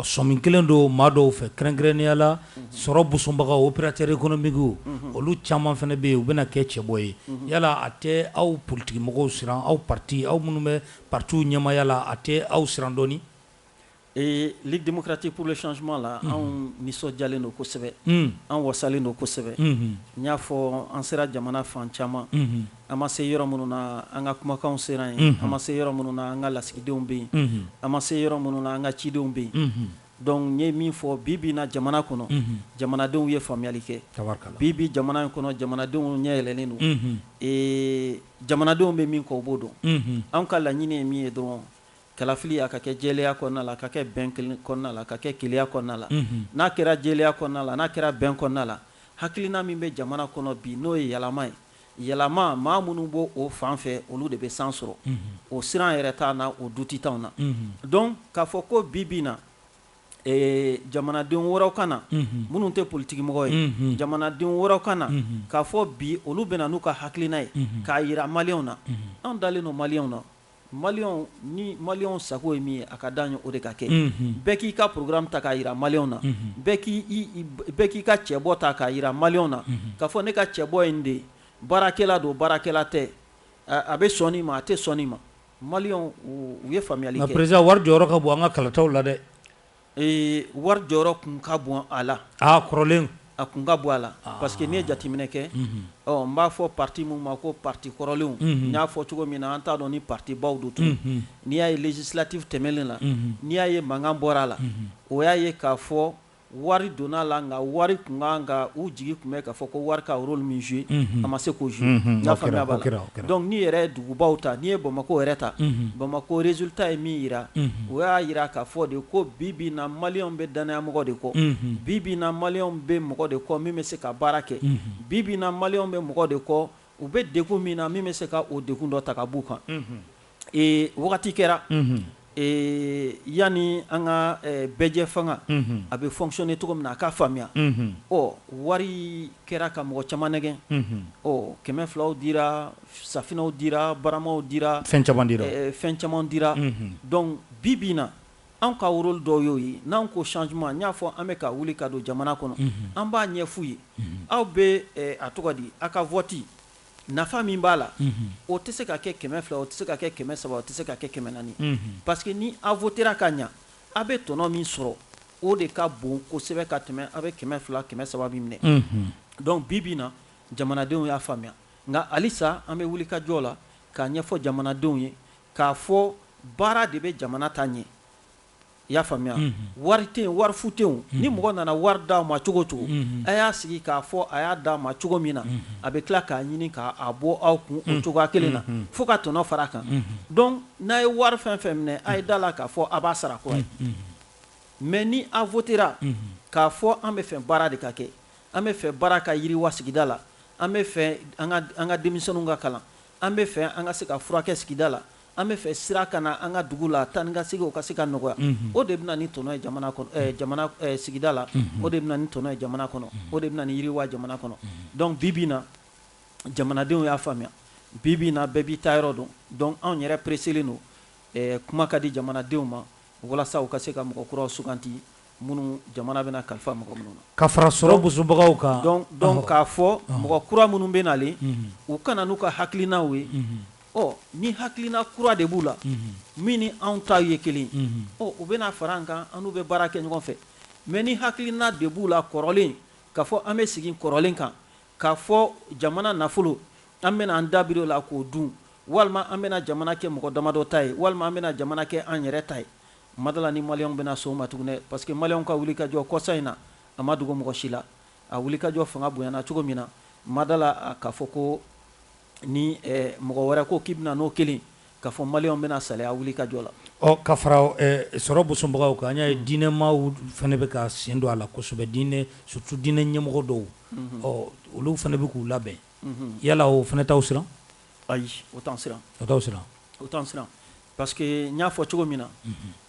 sɔmin kelen don maa dɔw fɛ kɛrɛnkɛrɛnnenya la sɔrɔ busonbagaw opérateur économique olu caman fana bɛ yen u bɛna kɛ cɛbɔ ye yala a tɛ aw politique mɔgɔw siran aw parti aw minnu bɛ partiw ɲɛmaaya la a tɛ aw siran dɔɔni. Ligue démocratique pour le changement la anw nisɔndiyalen don kosɛbɛ an wasalen don kosɛbɛ n y'a fɔ an sera jamana fan caman an ma se yɔrɔ minnu na an ka kumakanw sera yen an ma se yɔrɔ minnu na an ka lasigidenw bɛ yen an ma se yɔrɔ minnu na an ka cidenw bɛ yen donc n ye min fɔ bi na jamana kɔnɔ jamanadenw ye faamuyali kɛ bi jamana in kɔnɔ jamanadenw ɲɛ yɛlɛlen don jamanadenw bɛ min kɔ o b'o dɔn anw ka laɲini ye min ye dɔrɔn kalafili a ka kɛ jɛlenya kɔnɔna la a ka kɛ bɛn kɔnɔna la a ka kɛ keleya kɔnɔna la n'a kɛra jɛlenya kɔnɔna la n'a kɛra bɛn kɔnɔna la hakilina min bɛ jamana kɔnɔ bi n'o ye yɛlɛma ye yɛlɛma maa minnu b'o o fan fɛ olu de bɛ san sɔrɔ o siran yɛrɛ t'an na o du tɛ t'anw na donc k'a fɔ ko bi bi in na jamanaden wɛrɛw ka na minnu tɛ politikimɔgɔ ye jamanaden wɛrɛw ka na k'a fɔ bi olu bɛna n'u ka hakilina ye k'a yira maliyɛnw na an dalen don maliyɛnw na maliyɛnw ni maliyɛnw sago ye min ye a ka d'an ye o de ka kɛ bɛɛ k'i ka programme ta k'a yira maliyɛnw na bɛɛ k'i ka cɛbɔ ta k'a yira maliyɛnw na k'a fɔ ne ka cɛbɔ ye nin de ye baarakɛla don baarakɛla tɛ a bɛ sɔn nin ma a tɛ sɔn nin ma maliyɛnw u ye faamuyali kɛ. président wari jɔyɔrɔ ka bon an ka kalataw la dɛ. wari jɔyɔrɔ kun ka bon a la. kɔrɔlen. a kun ka bon a la parce que n'i ye jateminɛ kɛ n b'a fɔ parti mun ma ko parti kɔrɔlenw n y'a fɔ cogo min na an t'a dɔn ni parti baw don tun n'i y'a ye législative tɛmɛlen la n'i y'a ye mankan bɔra a la o y'a ye k'a fɔ wari donna la nka wari kun kan ka u jigi kun bɛ k'a fɔ ko wari ka rôle min jouer a ma se k'o jouer n y'a faamuya b'a la donc n'i yɛrɛ ye dugubaw ta n'i ye Bamako yɛrɛ ta Bamako résultat ye min yira o y'a yira k'a fɔ de ko bi bi in na maliyɛnw bɛ danayamɔgɔ de kɔ bi bi in na maliyɛnw bɛ mɔgɔ de kɔ min bɛ se ka baara kɛ bi bi in na maliyɛnw bɛ mɔgɔ de kɔ u bɛ degun min na min bɛ se ka o degun dɔ ta ka b'u kan wagati kɛra yani an ka bɛjɛ fanga a bɛ fonctionner cogo min na a k'a faamuya wari kɛra ka mɔgɔ caman nɛgɛn 200 dira safinaw dira baramaw dira fɛn caman dira donc bi bi in na an ka rôle dɔw y'o ye n'an ko changement n y'a fɔ an bɛ ka wuli ka don jamana kɔnɔ an b'a ɲɛf'u ye aw bɛ a tɔgɔ di a ka vote nafa min b'a la o tɛ se ka kɛ 200 o tɛ se ka kɛ 300 o tɛ se ka kɛ 400 parce que ni a votera ka ɲa a bɛ tɔnɔ min sɔrɔ o de ka bon kosɛbɛ ka tɛmɛ a bɛ 200 300 min minɛ donc bi bi in na jamanadenw y'a faamuya nka halisa an bɛ wuli ka jɔ la k'a ɲɛfɔ jamanadenw ye k'a fɔ baara de bɛ jamana ta ɲɛ i y'a faamuya wari tɛ yen wari fu tɛ yen ni mɔgɔ nana wari d'a ma cogo o cogo a y'a sigi k'a fɔ a y'a d'a ma cogo min na a bɛ tila k'a ɲini k'a bɔ aw kun o cogoya kelen na fo ka tɔnɔ fara a kan donc n'a ye wari fɛn fɛn minɛ a ye da la k'a fɔ a b'a sara kura ye mais ni a votera k'a fɔ an bɛ fɛ baara de ka kɛ an bɛ fɛ baara ka yiriwa sigida la an bɛ fɛ an ka denmisɛnninw ka kalan an bɛ fɛ an ka se ka furakɛ sigida la an bɛ fɛ sira ka na an ka dugu la taa ni ka segin o ka se ka nɔgɔya o de bɛna ni tɔnɔ ye jamana kɔnɔ jamana sigida la o de bɛna ni tɔnɔ ye jamana kɔnɔ o de bɛna ni yiriwa jamana kɔnɔ donc bi bi in na jamanadenw y'a faamuya bi bi in na bɛɛ b'i ta yɔrɔ dɔn donc anw yɛrɛ presselen don kuma ka di jamanadenw ma walasa u ka se ka mɔgɔ kuraw suganti minnu jamana bɛna kalifa mɔgɔ minnu na ka fara sɔrɔ busubagaw kan donc k'a fɔ mɔgɔ kura minnu bɛ nalen u kana n'u ka hakilinaw ye ni hakilina kura de b'u la min ni anw ta ye kelen u bɛna fara an kan an n'u bɛ baara kɛ ɲɔgɔn fɛ mais ni hakilina de b'u la kɔrɔlen k'a fɔ an bɛ sigi kɔrɔlen kan k'a fɔ jamana nafolo an bɛna an dabiri o la k'o dun walima an bɛna jamana kɛ mɔgɔ damadɔ ta ye walima an bɛna jamana kɛ an yɛrɛ ta ye madala ni maliyɛnw bɛna sɔn o ma tuguni parce que maliyɛnw ka wuli ka jɔ kɔsa in na a ma dogo mɔgɔ si la a wuli ka jɔ fanga bonyana cogo min na madala k'a fɔ ko ni mɔgɔ wɛrɛ ko k'i bɛna n'o kelen k'a fɔ maliyɛnw bɛna salaya wuli ka jɔ la ka fara sɔrɔ busubagaw kan an y'a ye diinɛmaw fana bɛ ka sen don a la kosɛbɛ diinɛ surtout diinɛ ɲɛmɔgɔ dɔw olu fana bɛ k'u labɛn yala o fana t'aw siran ayi o t'an siran o t'an siran parce que n y'a fɔ cogo min na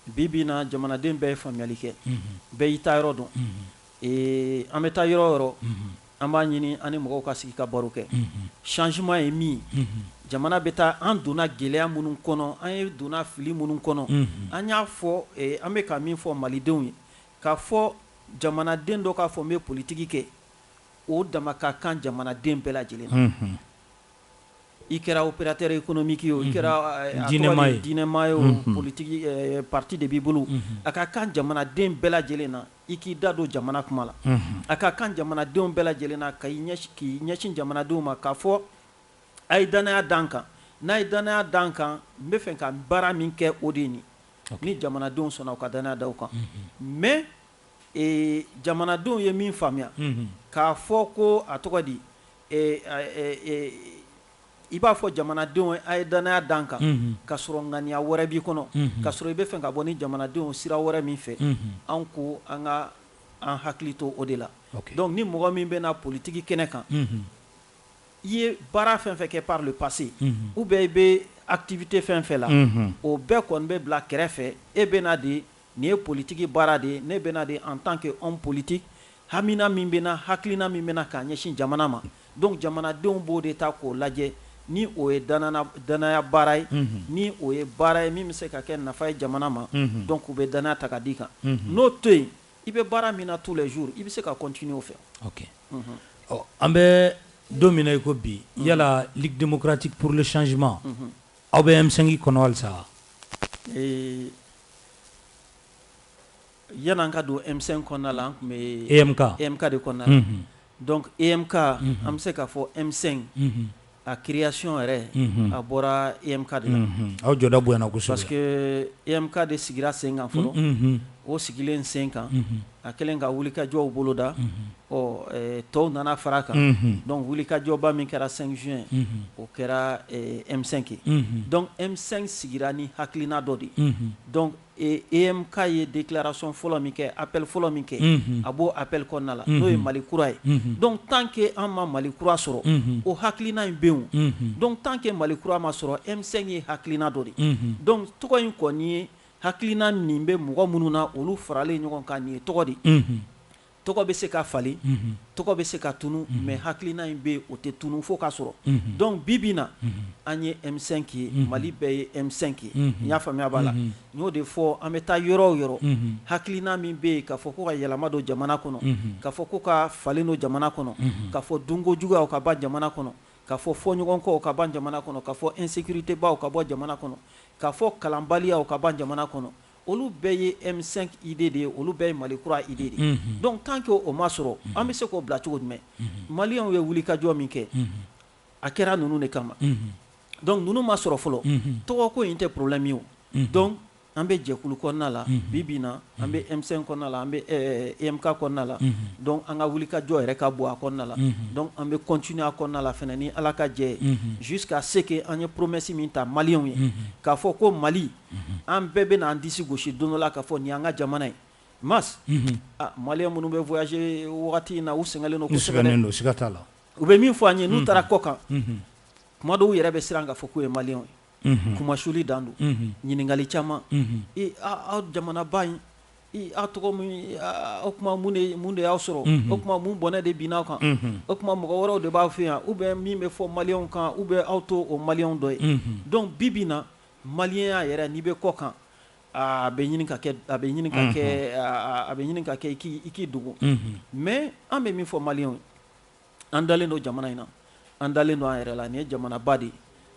bi bi in na jamanaden bɛɛ ye faamuyali kɛ bɛɛ y'i ta yɔrɔ dɔn an bɛ taa yɔrɔ o yɔrɔ an b'a ɲini an ni mɔgɔw ka sigi ka baro kɛ changement ye min ye jamana bɛ taa an donna gɛlɛya minnu kɔnɔ an ye donna fili minnu kɔnɔ an y'a fɔ an bɛ ka min fɔ malidenw ye k'a fɔ jamanaden dɔ k'a fɔ n bɛ politiki kɛ o dama ka kan jamanaden bɛɛ lajɛlen na i kɛra opérateur économique ye o i kɛra diinɛma ye o politiki parti de b'i bolo a ka kan jamanaden bɛɛ lajɛlen na i k'i da don jamana kuma la a ka kan jamanadenw bɛɛ lajɛlen na k'i ɲɛsin jamanadenw ma k'a fɔ a ye danaya d'an kan n'a ye danaya d'an kan n bɛ fɛ ka baara min kɛ o de ye ni jamanadenw sɔnna u ka danaya da u kan mais jamanadenw ye min faamuya k'a fɔ ko a tɔgɔ di i b'a fɔ jamanadenw a ye danaya d'an kan ka sɔrɔ ŋaniya wɛrɛ b'i kɔnɔ ka sɔrɔ i bɛ fɛ ka bɔ ni jamanadenw sira wɛrɛ min fɛ an ko an ka an hakili to o de la donc ni mɔgɔ min bɛna politiki kɛnɛ kan i ye baara fɛn fɛn kɛ par le passé ou bien i bɛ activité fɛn fɛn la o bɛɛ kɔni bɛ bila kɛrɛfɛ e bɛna de nin ye politique baara de ye ne bɛna de en tant que homme politique hamina min bɛna hakilina min bɛna k'a ɲɛsin jamana ma donc jamanadenw b'o de ta k'o lajɛ ni o ye danaya baara ye ni o ye baara ye min bɛ se ka kɛ nafa ye jamana ma donc u bɛ danaya ta ka di kan n'o to yen i bɛ baara min na tous les jours i bɛ se ka continuer o fɛ. ok an bɛ don min na i ko bi yala Ligue démocratique pour le changement aw bɛ M5 kɔnɔ halisa. yan'an ka don M5 kɔnɔna la an tun bɛ EMK de kɔnɔna la donc EMK an bɛ se k'a fɔ M5 a création yɛrɛ a bɔra EMK de la. aw jɔda bonyana kosɛbɛ. parce que EMK de sigira sen kan fɔlɔ o sigilen sen kan a kɛlen ka wulikajɔw boloda tɔw nana fara kan donc wulikajɔba min kɛra 5 juin o kɛra M5 ye donc M5 sigira ni hakilina dɔ de donc EMK ye déclaration fɔlɔ min kɛ appel fɔlɔ min kɛ a b'o appel kɔnɔna la n'o ye Mali kura ye donc tant que an ma Mali kura sɔrɔ o hakilina in bɛ yen donc tant que Mali kura ma sɔrɔ M5 ye hakilina dɔ de donc tɔgɔ in kɔni ye hakilina nin bɛ mɔgɔ minnu na olu faralen ɲɔgɔn kan nin ye tɔgɔ de tɔgɔ bɛ se ka falen tɔgɔ bɛ se ka tunu mais hakilina in bɛ o tɛ tunu fo ka sɔrɔ donc bi bi na an ye M5 ye Mali bɛɛ ye M5 ye n y'a faamuya b'a la n y'o de fɔ an bɛ taa yɔrɔ o yɔrɔ hakilina min bɛ yen k'a fɔ ko ka yɛlɛma don jamana kɔnɔ k'a fɔ ko ka falen don jamana kɔnɔ k'a fɔ dunko juguyaw ka ban jamana kɔnɔ k'a fɔ fɔɲɔgɔnkɔw ka ban jamana kɔnɔ k'a fɔ insécurité baw ka bɔ jamana kɔnɔ k'a fɔ kalanbaliyaw ka ban jamana kɔnɔ olu bɛɛ ye M5 idée de ye olu bɛɛ ye Mali kura idée de ye donc tant que o ma sɔrɔ an bɛ se k'o bila cogo jumɛn maliyɛnw ye wulikajɔ min kɛ a kɛra ninnu de kama donc ninnu ma sɔrɔ fɔlɔ tɔgɔko in tɛ problème ye o donc an bɛ jɛkulu kɔnɔna la bi bi na an bɛ M5 kɔnɔna la an bɛ EMK kɔnɔna la donc an ka wulikajɔ yɛrɛ ka bɔ a kɔnɔna la donc an bɛ continuer a kɔnɔna la fɛnɛ ni Ala ka jɛ ye jusqu'à ce que an ye promesse min ta maliyɛnw ye k'a fɔ ko Mali an bɛɛ bɛ n'an disi gosi don dɔ la k'a fɔ nin y'an ka jamana ye mas maliyɛn minnu bɛ voyager wagati in na u sɛgɛnlen don kosɛbɛ dɛ siga t'a la u bɛ min fɔ an ye n'u taara kɔ kan kuma dɔw yɛrɛ bɛ siran k'a fɔ k'u ye maliyɛnw ye kumasuli dan don ɲininkali caman aw jamanaba in aw tɔgɔ min o kuma mun de y'aw sɔrɔ o kuma mun bɔnɛ de binna aw kan o kuma mɔgɔ wɛrɛw de b'aw fɛ yan ou bien min bɛ fɔ maliyɛnw kan ou bien aw to o maliyɛnw dɔ ye donc bi bi na maliyɛnya yɛrɛ n'i bɛ kɔ kan a bɛ ɲini ka kɛ i k'i dogo mais an bɛ min fɔ maliyɛnw ye an dalen don jamana in na an dalen don an yɛrɛ la nin ye jamanaba de ye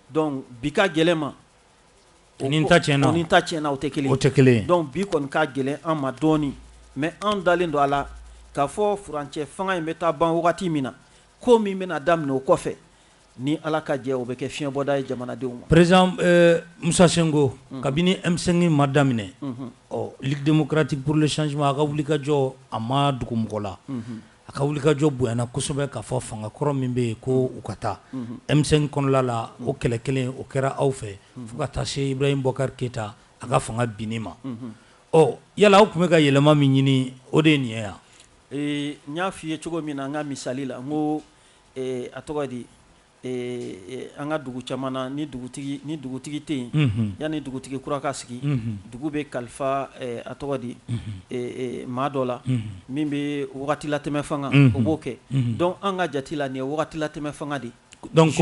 donc bi ka gɛlɛn ma o ni ta tiɲɛna o tɛ kelen donc bi kɔni ka gɛlɛn an ma dɔɔni mais an dalen don a la k'a fɔ furancɛ fanga in bɛ taa ban wagati min na ko min bɛna daminɛ o kɔfɛ ni Ala ka jɛ o bɛ kɛ fiɲɛbɔda ye jamanadenw ma. président Musa Senko kabini M5 ma daminɛ Ligue démocratique pour le changement a ka wulikajɔ a ma dugu mɔgɔ la a ka wulikajɔ bonyana kosɛbɛ k'a fɔ fanga kɔrɔ min bɛ yen ko u ka taa M5 kɔnɔna la o kɛlɛ kelen o kɛra aw fɛ fo ka taa se Ibrahim Boubacar Keita a ka fanga binni ma yala aw tun bɛ ka yɛlɛma min ɲini o de ye nin ye yan. n y'a f'i ye cogo min na n ka misali la n ko a tɔgɔ di an ka dugu caman na ni dugutigi tɛ yen yanni dugutigi kura ka sigi dugu bɛ kalifa a tɔgɔ di maa dɔ la min bɛ wagati latɛmɛ fanga o b'o kɛ donc an ka jate la nin ye wagati latɛmɛ fanga de donc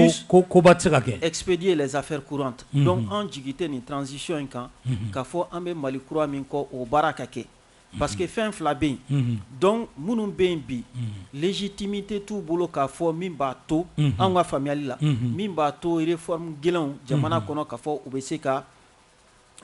koba tɛ se ka kɛ expédier les affaires courantes donc an jigi tɛ nin transition in kan k'a fɔ an bɛ Mali kura min kɔ o baara ka kɛ parce que fɛn fila bɛ yen donc minnu bɛ yen bi légitimité t'u bolo k'a fɔ min b'a to an ka faamuyali la min b'a to réforme gɛlɛnw jamana kɔnɔ k'a fɔ u bɛ se ka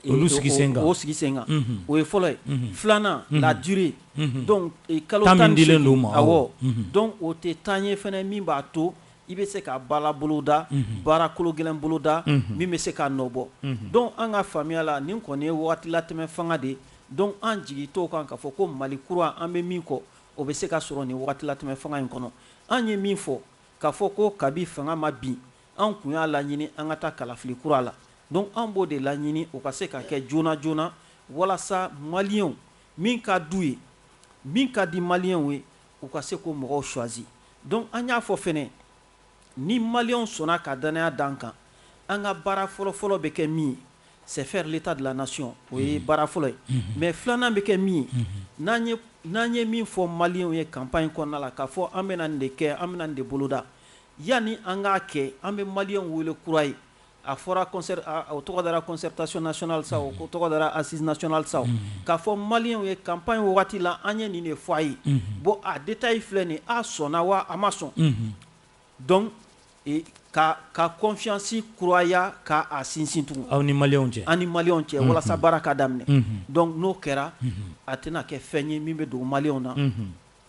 olu sigi sen kan o sigi sen kan o ye fɔlɔ ye filanan la durée donc kalo tan min dilen d'u ma awɔ donc o tɛ taa ɲɛ fɛnɛ min b'a to i bɛ se ka baara boloda baara kolo gɛlɛn boloda min bɛ se ka nɔ bɔ donc an ka faamuya la nin kɔni ye wagati latɛmɛ fanga de donc an jigi t'o kan k'a fɔ ko Mali kura an bɛ min kɔ o bɛ se ka sɔrɔ nin wagati latɛmɛ fanga in kɔnɔ an ye min fɔ k'a fɔ ko kabi fanga ma bin an kun y'a laɲini an ka taa kalafili kura la donc an b'o de laɲini o ka se ka kɛ joona joona walasa maliyɛnw min ka d'u ye min ka di maliyɛnw ye u ka se k'o mɔgɔw choisi donc an y'a fɔ fɛnɛ ni malien sonna ka danaya dan kan an ka baara fɔlɔ bɛ kɛ min c'est faire l'état de la nation o ye baara fɔlɔ ye mais filanan bɛ kɛ min n'an ye min fɔ malien ye campagne kɔnɔna la k'a fɔ an bɛna nin de kɛ an bɛna nin de boloda yani an k'a kɛ an bɛ malien wele kura ye a fɔra o tɔgɔ dara concertation nationale sa o tɔgɔ dara assise nationale sa k'a fɔ malien ye campagne wagati la an ye nin de fɔ a ye bon a détail filɛ nin a sɔnna wa a ma sɔn donc ka confiance kuraya ka a sinsin tugun aw ni malien cɛ ani malien cɛ walasa baara ka daminɛ donc n'o kɛra a tɛna kɛ fɛn ye min bɛ dogo malien na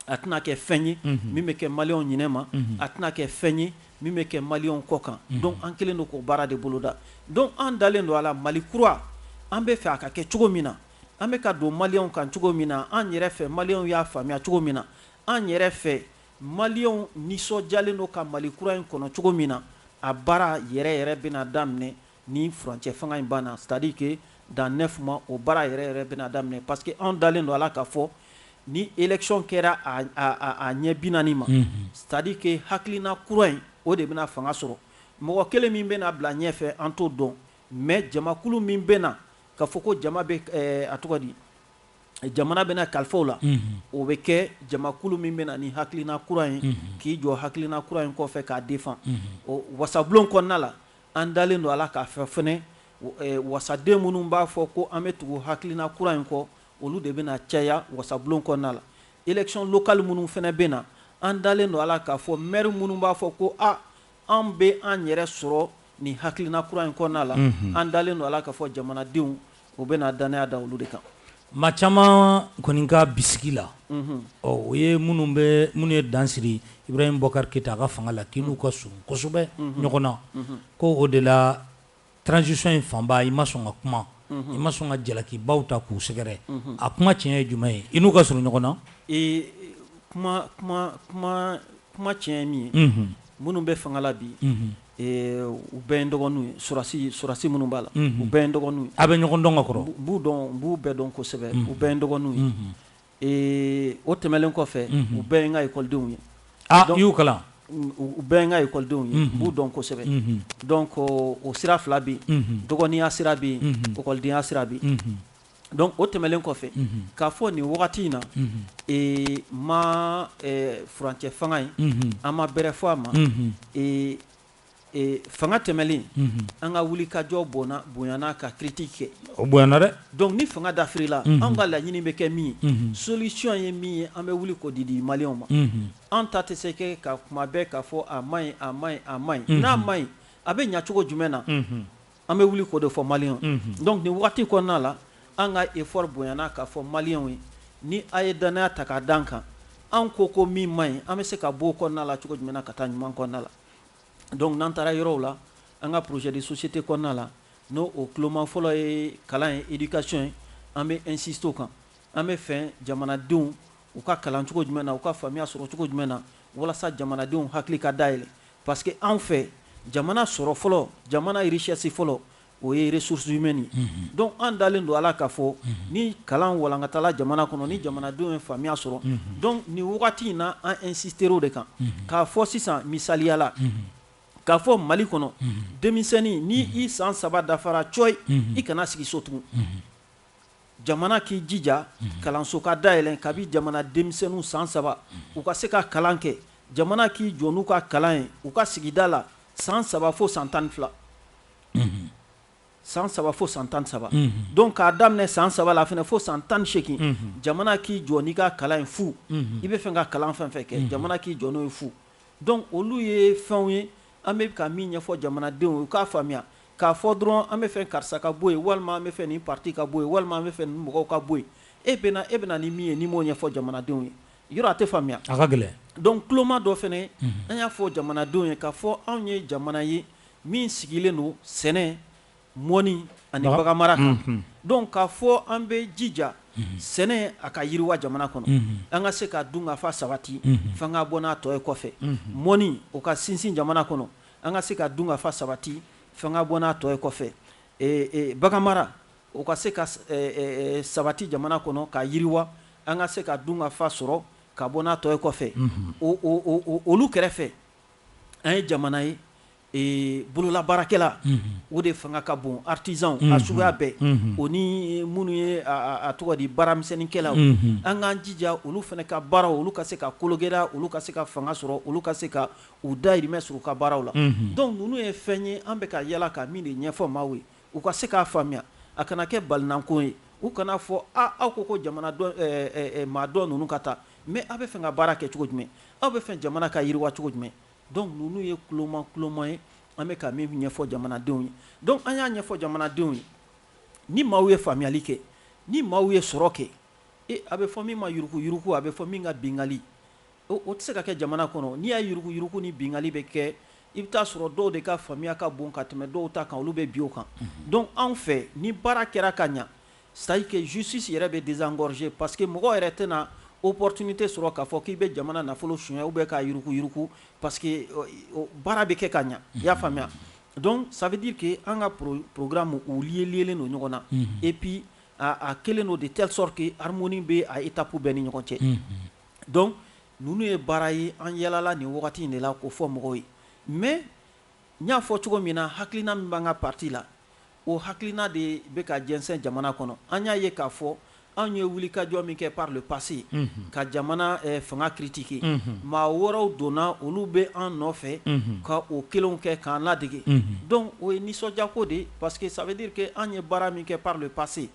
a tɛna kɛ fɛn ye min bɛ kɛ malien ɲinɛ ma a tɛna kɛ fɛn ye min bɛ kɛ malien kɔ kan donc an kelen don k'o baara de boloda donc an dalen don a la Mali kura an bɛ fɛ a ka kɛ cogo min na an bɛ ka don malien kan cogo min na an yɛrɛ fɛ malien y'a faamuya cogo min na an yɛrɛ fɛ malien nisɔndiyalen don ka Mali kura in kɔnɔ cogo min na a baara yɛrɛ bɛna daminɛ ni furancɛ fanga in banna c'est-à-dire que dans 9 mois o baara yɛrɛ bɛna daminɛ parce que an dalen don a la k'a fɔ ni élection kɛra a ɲɛ 40 ma c'est-à-dire que hakilina kura in o de bɛna fanga sɔrɔ mɔgɔ kelen min bɛna bila ɲɛfɛ an t'o dɔn mais jamakulu min bɛna ka fɔ ko jama bɛ a tɔgɔ di jamana bɛna kalifaw la o bɛ kɛ jamakulu min bɛna ni hakilina kura in k'i jɔ hakilina kura in kɔfɛ k'a défend o wasabulon kɔnɔna la an dalen don a la k'a fɛ fɛnɛ wasaden minnu b'a fɔ ko an bɛ tugu hakilina kura in kɔ olu de bɛna caya wasabulon kɔnɔna la élection locale minnu fɛnɛ bɛna an dalen don a la k'a fɔ maire minnu b'a fɔ ko an bɛ an yɛrɛ sɔrɔ ni hakilina kura in kɔnɔna la an dalen don a la k'a fɔ jamanadenw o bɛna danaya da olu de kan maa caman kɔni ka bisigi la o ye minnu ye dan siri Ibrahim Boubacar Keita a ka fanga la k'i n'u ka surun kosɛbɛ ɲɔgɔn na ko o de la transition in fanba i ma sɔn ka kuma i ma sɔn ka jalakibaw ta k'u sɛgɛrɛ a kuma tiɲɛ ye jumɛn ye i n'u ka surun ɲɔgɔn na kuma tiɲɛ ye min ye minnu bɛ fanga la bi u bɛɛ ye dɔgɔninw ye surasi minnu b'a la u bɛɛ ye dɔgɔninw ye a bɛ ɲɔgɔn dɔn ka kɔrɔ b'u bɛɛ dɔn kosɛbɛ u bɛɛ ye dɔgɔninw ye o tɛmɛlen kɔfɛ u bɛɛ ye n ka ekɔlidenw ye i y'u kalan u bɛɛ ye n ka ekɔlidenw ye b'u dɔn kosɛbɛ donc o sira fila bɛ yen dɔgɔninya sira bɛ yen ekɔlidenya sira bɛ yen donc o tɛmɛlen kɔfɛ k'a fɔ nin wagati in na ma furancɛ fanga in an ma bɛrɛ fɔ a ma fanga tɛmɛlen an ka wuli kajɔ bonyana ka critique kɛ o bonyana dɛ donc ni fanga dafirila an ka laɲini bɛ kɛ min ye solution ye min ye an bɛ wuli k'o di maliyɛnw ma an ta tɛ se kɛ ka kuma bɛɛ k'a fɔ a maɲi n'a maɲi a bɛ ɲɛ cogo jumɛn na an bɛ wuli k'o de fɔ maliyɛnw donc nin wagati kɔnɔna la an ka effort bonyana k'a fɔ maliyɛnw ye ni a ye danaya ta k'a d'an kan an ko min maɲi an bɛ se ka bɔ o kɔnɔna la cogo jumɛn na ka taa ɲuman kɔnɔna la donc n'an taara yɔrɔw la an ka projet de société kɔnɔna la n'o o tuloma fɔlɔ ye kalan ye éducation ye an bɛ insister o kan an bɛ fɛ jamanadenw u ka kalan cogo jumɛn na u ka faamuya sɔrɔ cogo jumɛn na walasa jamanadenw hakili ka dayɛlɛ parce que anw fɛ jamana sɔrɔ fɔlɔ jamana richesse fɔlɔ o ye ressources humaines donc an dalen don a la k'a fɔ ni kalan walankatala jamana kɔnɔ ni jamanadenw ye faamuya sɔrɔ donc nin wagati in na an insister o de kan k'a fɔ sisan misaliya la k'a fɔ Mali kɔnɔ denmisɛnnin ni i san 3 dafara coyi i kana sigi so tugun jamana k'i jija kalanso ka dayɛlɛn kabi jamana denmisɛnninw san 3 u ka se ka kalan kɛ jamana k'i jɔ n'u ka kalan ye u ka sigida la san 3 fo san 12 san 3 fo san 13 donc k'a daminɛ san 3 la fɛnɛ fo san 18 jamana k'i jɔ n'i ka kalan ye fu i bɛ fɛ ka kalan fɛn fɛn kɛ jamana k'i jɔ n'o ye fu donc olu ye fɛnw ye an bɛ ka min ɲɛfɔ jamanadenw ye u k'a faamuya k'a fɔ dɔrɔn an bɛ fɛ karisa ka bɔ yen walima an bɛ fɛ nin parti ka bɔ yen walima an bɛ fɛ nin mɔgɔw ka bɔ yen e bɛna ni min ye n'i m'o ɲɛfɔ jamanadenw ye yɔrɔ a tɛ faamuya a ka gɛlɛn donc tuloma dɔ fɛnɛ an y'a fɔ jamanadenw ye k'a fɔ anw ye jamana ye min sigilen don sɛnɛ mɔni ani baganmara kan donc k'a fɔ an bɛ jija sɛnɛ a ka yiriwa jamana kɔnɔ an ka se ka dun ka fa sabati f'an ka bɔ n'a tɔ ye kɔfɛ mɔni o ka sinsin jamana kɔnɔ an ka se ka dun ka fa sabati f'an ka bɔ n'a tɔ ye kɔfɛ baganmara o ka se ka sabati jamana kɔnɔ ka yiriwa an ka se ka dun ka fa sɔrɔ ka bɔ n'a tɔ ye kɔfɛ olu kɛrɛfɛ an ye jamana ye bolola baarakɛla o de fanga ka bon artisan a suguya bɛɛ o ni minnu ye a tɔgɔ di baaramisɛnnikɛlaw an k'an jija olu fana ka baaraw olu ka se ka kologɛra olu ka se ka fanga sɔrɔ olu ka se ka u dahirimɛ sɔrɔ u ka baaraw la donc ninnu ye fɛn ye an bɛ ka yala ka min de ɲɛfɔ maaw ye u ka se k'a faamuya a kana kɛ balinanko ye u kana fɔ aw ko jamana maa dɔ ninnu ka taa mais aw bɛ fɛ ka baara kɛ cogo jumɛn aw bɛ fɛ jamana ka yiriwa cogo jumɛn donc ninnu ye kuloma ye an bɛ ka min ɲɛfɔ jamanadenw ye donc an y'a ɲɛfɔ jamanadenw ye ni maaw ye faamuyali kɛ ni maaw ye sɔrɔ kɛ a bɛ fɔ min ma yuruku a bɛ fɔ min ka bingali o tɛ se ka kɛ jamana kɔnɔ n'i y'a yuruku ni bingali bɛ kɛ i bɛ taa sɔrɔ dɔw de ka faamuya ka bon ka tɛmɛ dɔw ta kan olu bɛ bin o kan donc anw fɛ ni baara kɛra ka ɲa c'est-à-dire que justice yɛrɛ bɛ désengorger parce que mɔgɔ yɛrɛ tɛna opportunité sɔrɔ k'a fɔ k'i bɛ jamana nafolo suɲɛ ou bien k'a yuruku parce que baara bɛ kɛ ka ɲa i y'a faamuya donc ça veut dire que an ka programme u lielen don ɲɔgɔn na et puis a kelen don de telle sorte que harmonie bɛ a étape bɛɛ ni ɲɔgɔn cɛ donc ninnu ye baara ye an yalala nin wagati in de la k'o fɔ mɔgɔw ye mais n y'a fɔ cogo min na hakilina min b'an ka parti la o hakilina de bɛ ka jɛnsɛn jamana kɔnɔ an y'a ye k'a fɔ anw ye wulikajɔ min kɛ par le passé ka jamana fanga critiquer maa wɔɔrɔw donna olu bɛ an nɔfɛ ka o kelenw kɛ k'an ladege donc o ye nisɔndiyako de parce que ça veut dire que an ye baara min kɛ par le passé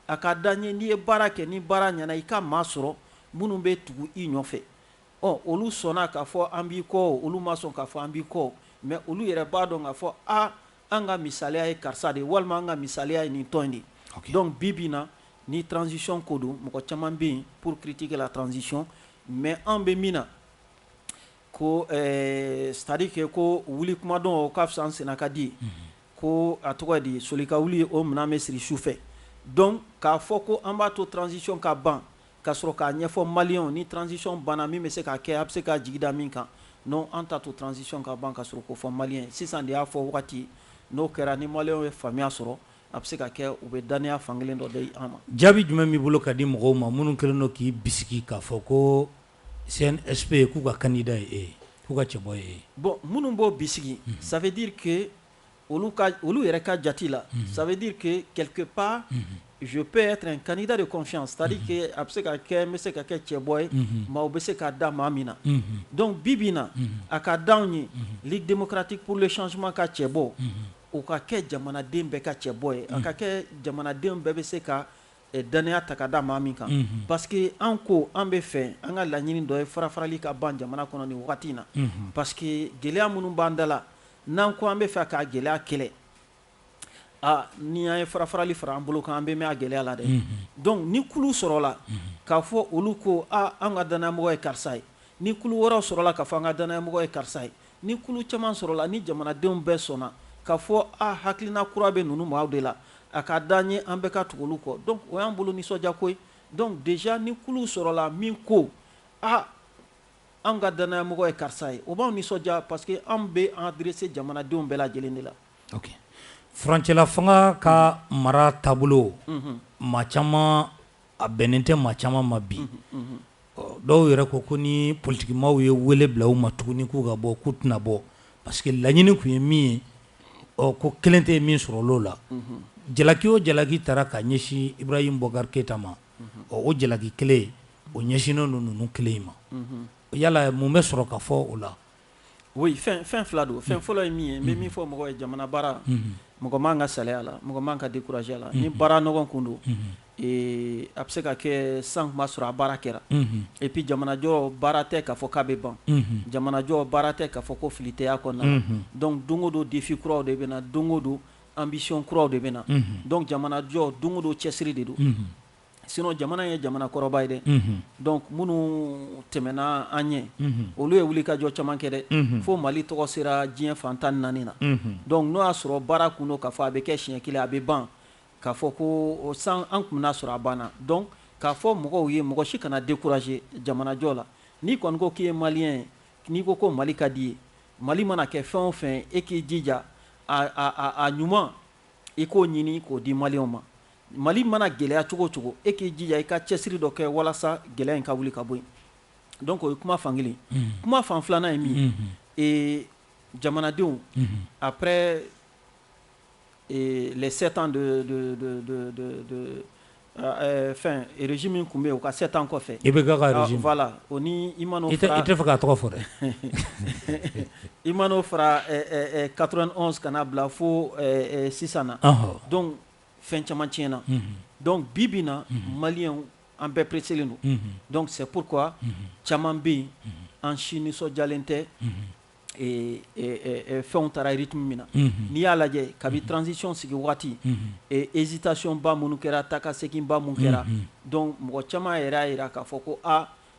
a ka d'an ye n'i ye baara kɛ ni baara ɲɛna i ka maa sɔrɔ minnu bɛ tugu i ɲɔfɛ olu sɔnna k'a fɔ an b'i kɔ olu ma sɔn k'a fɔ an b'i kɔ mais olu yɛrɛ b'a dɔn k'a fɔ an ka misaliya ye karisa de walima an ka misaliya ye nin tɔn de donc bi bi in na ni transition ko don mɔgɔ caman bɛ yen pour critiquer la transition mais an bɛ min na ko c'est-à-dire que ko wuli kuma dɔn o ka fisa an senna ka di ko a tɔgɔ di soli ka wuli o minɛn bɛ siri sufɛ donc k'a fɔ ko an b'a to transition ka ban ka sɔrɔ k'a ɲɛfɔ maliyɛnw ni transition banna min bɛ se ka kɛ a bɛ se ka jigi da min kan non an ta to transition ka ban ka sɔrɔ k'o fɔ maliyɛn sisan de y'a fɔ wagati n'o kɛra ni maliyɛnw ye faamuya sɔrɔ a bɛ se ka kɛ u bɛ daniya fankelen dɔ di an ma jaabi jumɛn b'i bolo ka di mɔgɔw ma minnu kɛlen don k'i bisigi k'a fɔ ko CNSP k'u ka candidat ye e ye k'u ka cɛbɔ ye e ye bon minnu b'o bisigi ça veut dire que olu yɛrɛ ka jati la ça veut dire que quelque part je peux être un candidat de confiance c'est-à-dire que a bɛ se ka kɛ n bɛ se ka kɛ cɛbɔ ye maaw bɛ se ka da maa min na donc bi bi in na a ka d'anw ye Ligue démocratique pour le changement ka cɛbɔ o ka kɛ jamanaden bɛɛ ka cɛbɔ ye a ka kɛ jamanaden bɛɛ bɛ se ka daniya ta ka da maa min kan parce que an ko an bɛ fɛ an ka laɲini dɔ ye farafarali ka ban jamana kɔnɔ nin wagati in na parce que gɛlɛya minnu b'an da la n'an ko an bɛ fɛ ka gɛlɛya kɛlɛ ni an ye farafarali fara an bolo kan an bɛ mɛn a gɛlɛya la dɛ donc ni kulu sɔrɔla k'a fɔ olu ko an ka danayamɔgɔ ye karisa ye ni kulu wɛrɛw sɔrɔla k'a fɔ an ka danayamɔgɔ ye karisa ye ni kulu caman sɔrɔla ni jamanadenw bɛɛ sɔnna k'a fɔ hakilina kura bɛ ninnu maaw de la a ka d'an ye an bɛɛ ka tugu olu kɔ donc o y'an bolo nisɔndiyako ye donc déjà ni kulu sɔrɔla min ko an ka danayamɔgɔ ye karisa ye o b'anw nisɔndiya parce que an bɛ adressé jamanadenw bɛɛ lajɛlen de la ok furancɛla fanga ka mara taabolo maa caman a bɛnnen tɛ maa caman ma bi dɔw yɛrɛ ko ni politikimaaw ye wele bila u ma tuguni k'u ka bɔ k'u tɛna bɔ parce que laɲini tun ye min ye ko kelen tɛ min sɔrɔ l'o la jalaki o jalaki taara ka ɲɛsin Ibrahim Boubacar Keïta ma o jalaki kelen o ɲɛsinnen don ninnu kelen in ma yala mun bɛ sɔrɔ ka fɔ o la oui fɛn fila don fɛn fɔlɔ ye min ye n bɛ min fɔ mɔgɔ ye jamana baara mɔgɔ man ka salaya la mɔgɔ man ka décourager la ni baara nɔgɔn kun don a bɛ se ka kɛ san kuma sɔrɔ a baara kɛra et puis jamanajɔ baara tɛ k'a fɔ k'a bɛ ban jamanajɔ baara tɛ k'a fɔ ko fili tɛ a kɔnɔna la donc don o don défi kuraw de bɛ na don o don ambition kuraw de bɛ na donc jamanajɔ don o don cɛsiri de don sinon jamana ye jamana kɔrɔba ye dɛ donc minnu tɛmɛna an ɲɛ olu ye wulikajɔ caman kɛ dɛ fo Mali tɔgɔ sera diɲɛ fan 14 na donc n'o y'a sɔrɔ baara kun don k'a fɔ a bɛ kɛ siɲɛ kelen a bɛ ban k'a fɔ ko san an kun bɛna sɔrɔ a banna donc k'a fɔ mɔgɔw ye mɔgɔ si kana décourager jamanajɔ la n'i kɔni ko k'i ye maliyɛn ye n'i ko ko Mali ka di ye Mali mana kɛ fɛn o fɛn e k'i jija a ɲuman i k'o ɲini k'o di maliyɛnw ma Mali mana gɛlɛya cogo cogo e k'i jija i ka cɛsiri dɔ kɛ walasa gɛlɛya in ka wuli ka bɔ yen donc o ye kuma fan kelen kuma fan filanan ye min ye jamanadenw après les 7 ans fin régime in kun bɛ yen o ka 7 ans kɔfɛ i bɛ kɛ ka régime voilà o ni i man'o fara i tɛ fɛ k'a tɔgɔ fɔ dɛ i man'o fara 91 ka na bila fo sisan na donc fɛn caman tiɲɛna donc bi bi in na maliyɛnw an bɛɛ presselen don donc c'est pourquoi caman bɛ yen an si nisɔndiyalen tɛ fɛnw taara rythme min na n'i y'a lajɛ kabi transition sigi wagati hésitation ba minnu kɛra ta ka segin ba mun kɛra donc mɔgɔ caman yɛrɛ y'a jira k'a fɔ ko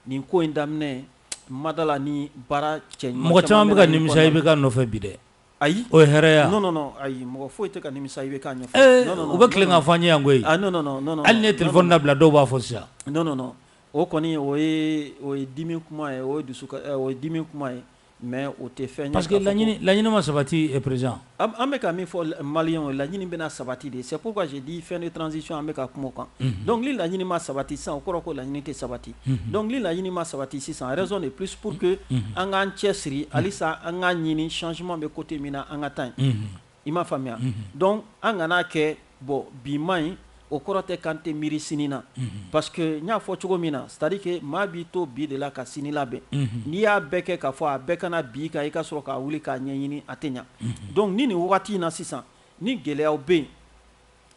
nin ko in daminɛ madala ni baara cɛ ɲuman mɔgɔ caman bɛ ka nimisa i bɛ ka nɔfɛ bi dɛ ayi o ye hɛrɛya non ayi mɔgɔ foyi tɛ ka nimisa i bɛ k'a ɲɛfɔ u bɛ tilen ka fɔ an ye yan koyi non hali ni ye téléphone labila dɔw b'a fɔ sisan non o kɔni o ye dimi kuma ye o ye dimi kuma ye mais o tɛ fɛn ye parce que laɲini ma sabati président an bɛ ka min fɔ maliyɛnw ye laɲini bɛna sabati de c'est pourquoi j'ai dit fin de transition an bɛ ka kuma o kan donc ni laɲini ma sabati sisan o kɔrɔ ko laɲini tɛ sabati donc ni laɲini ma sabati sisan raison de plus pour que an k'an cɛsiri halisa an k'a ɲini changement bɛ côté min na an ka taa yen i m'a faamuya donc an kana kɛ bon bi ma ɲi o kɔrɔ tɛ kan tɛ miiri sini na parce que n y'a fɔ cogo min na c'est à dire que maa b'i to bi de la ka sini labɛn n'i y'a bɛɛ kɛ k'a fɔ a bɛɛ kana bi kan i ka sɔrɔ k'a wuli k'a ɲɛɲini a tɛ ɲa donc ni nin wagati in na sisan ni gɛlɛyaw bɛ yen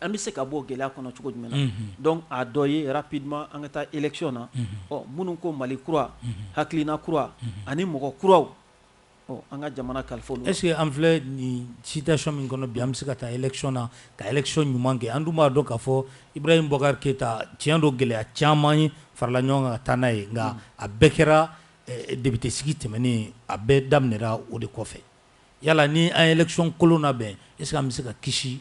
an bɛ se ka bɔ gɛlɛya kɔnɔ cogo jumɛn na donc a dɔ ye rapidement an ka taa élection na minnu ko Mali kura hakilina kura ani mɔgɔ kuraw an ka jamana kalifa olu est-ce que an filɛ nin situation min kɔnɔ bi an bɛ se ka taa élection na ka élection ɲuman kɛ an dun b'a dɔn k'a fɔ Ibrahim Boubacar Keïta tiɲɛ don gɛlɛya caman ye farala ɲɔgɔn kan ka taa n'a ye nka a bɛɛ kɛra député sigi tɛmɛnen a bɛɛ daminɛra o de kɔfɛ yala ni an élection kolon labɛn est-ce que an bɛ se ka kisi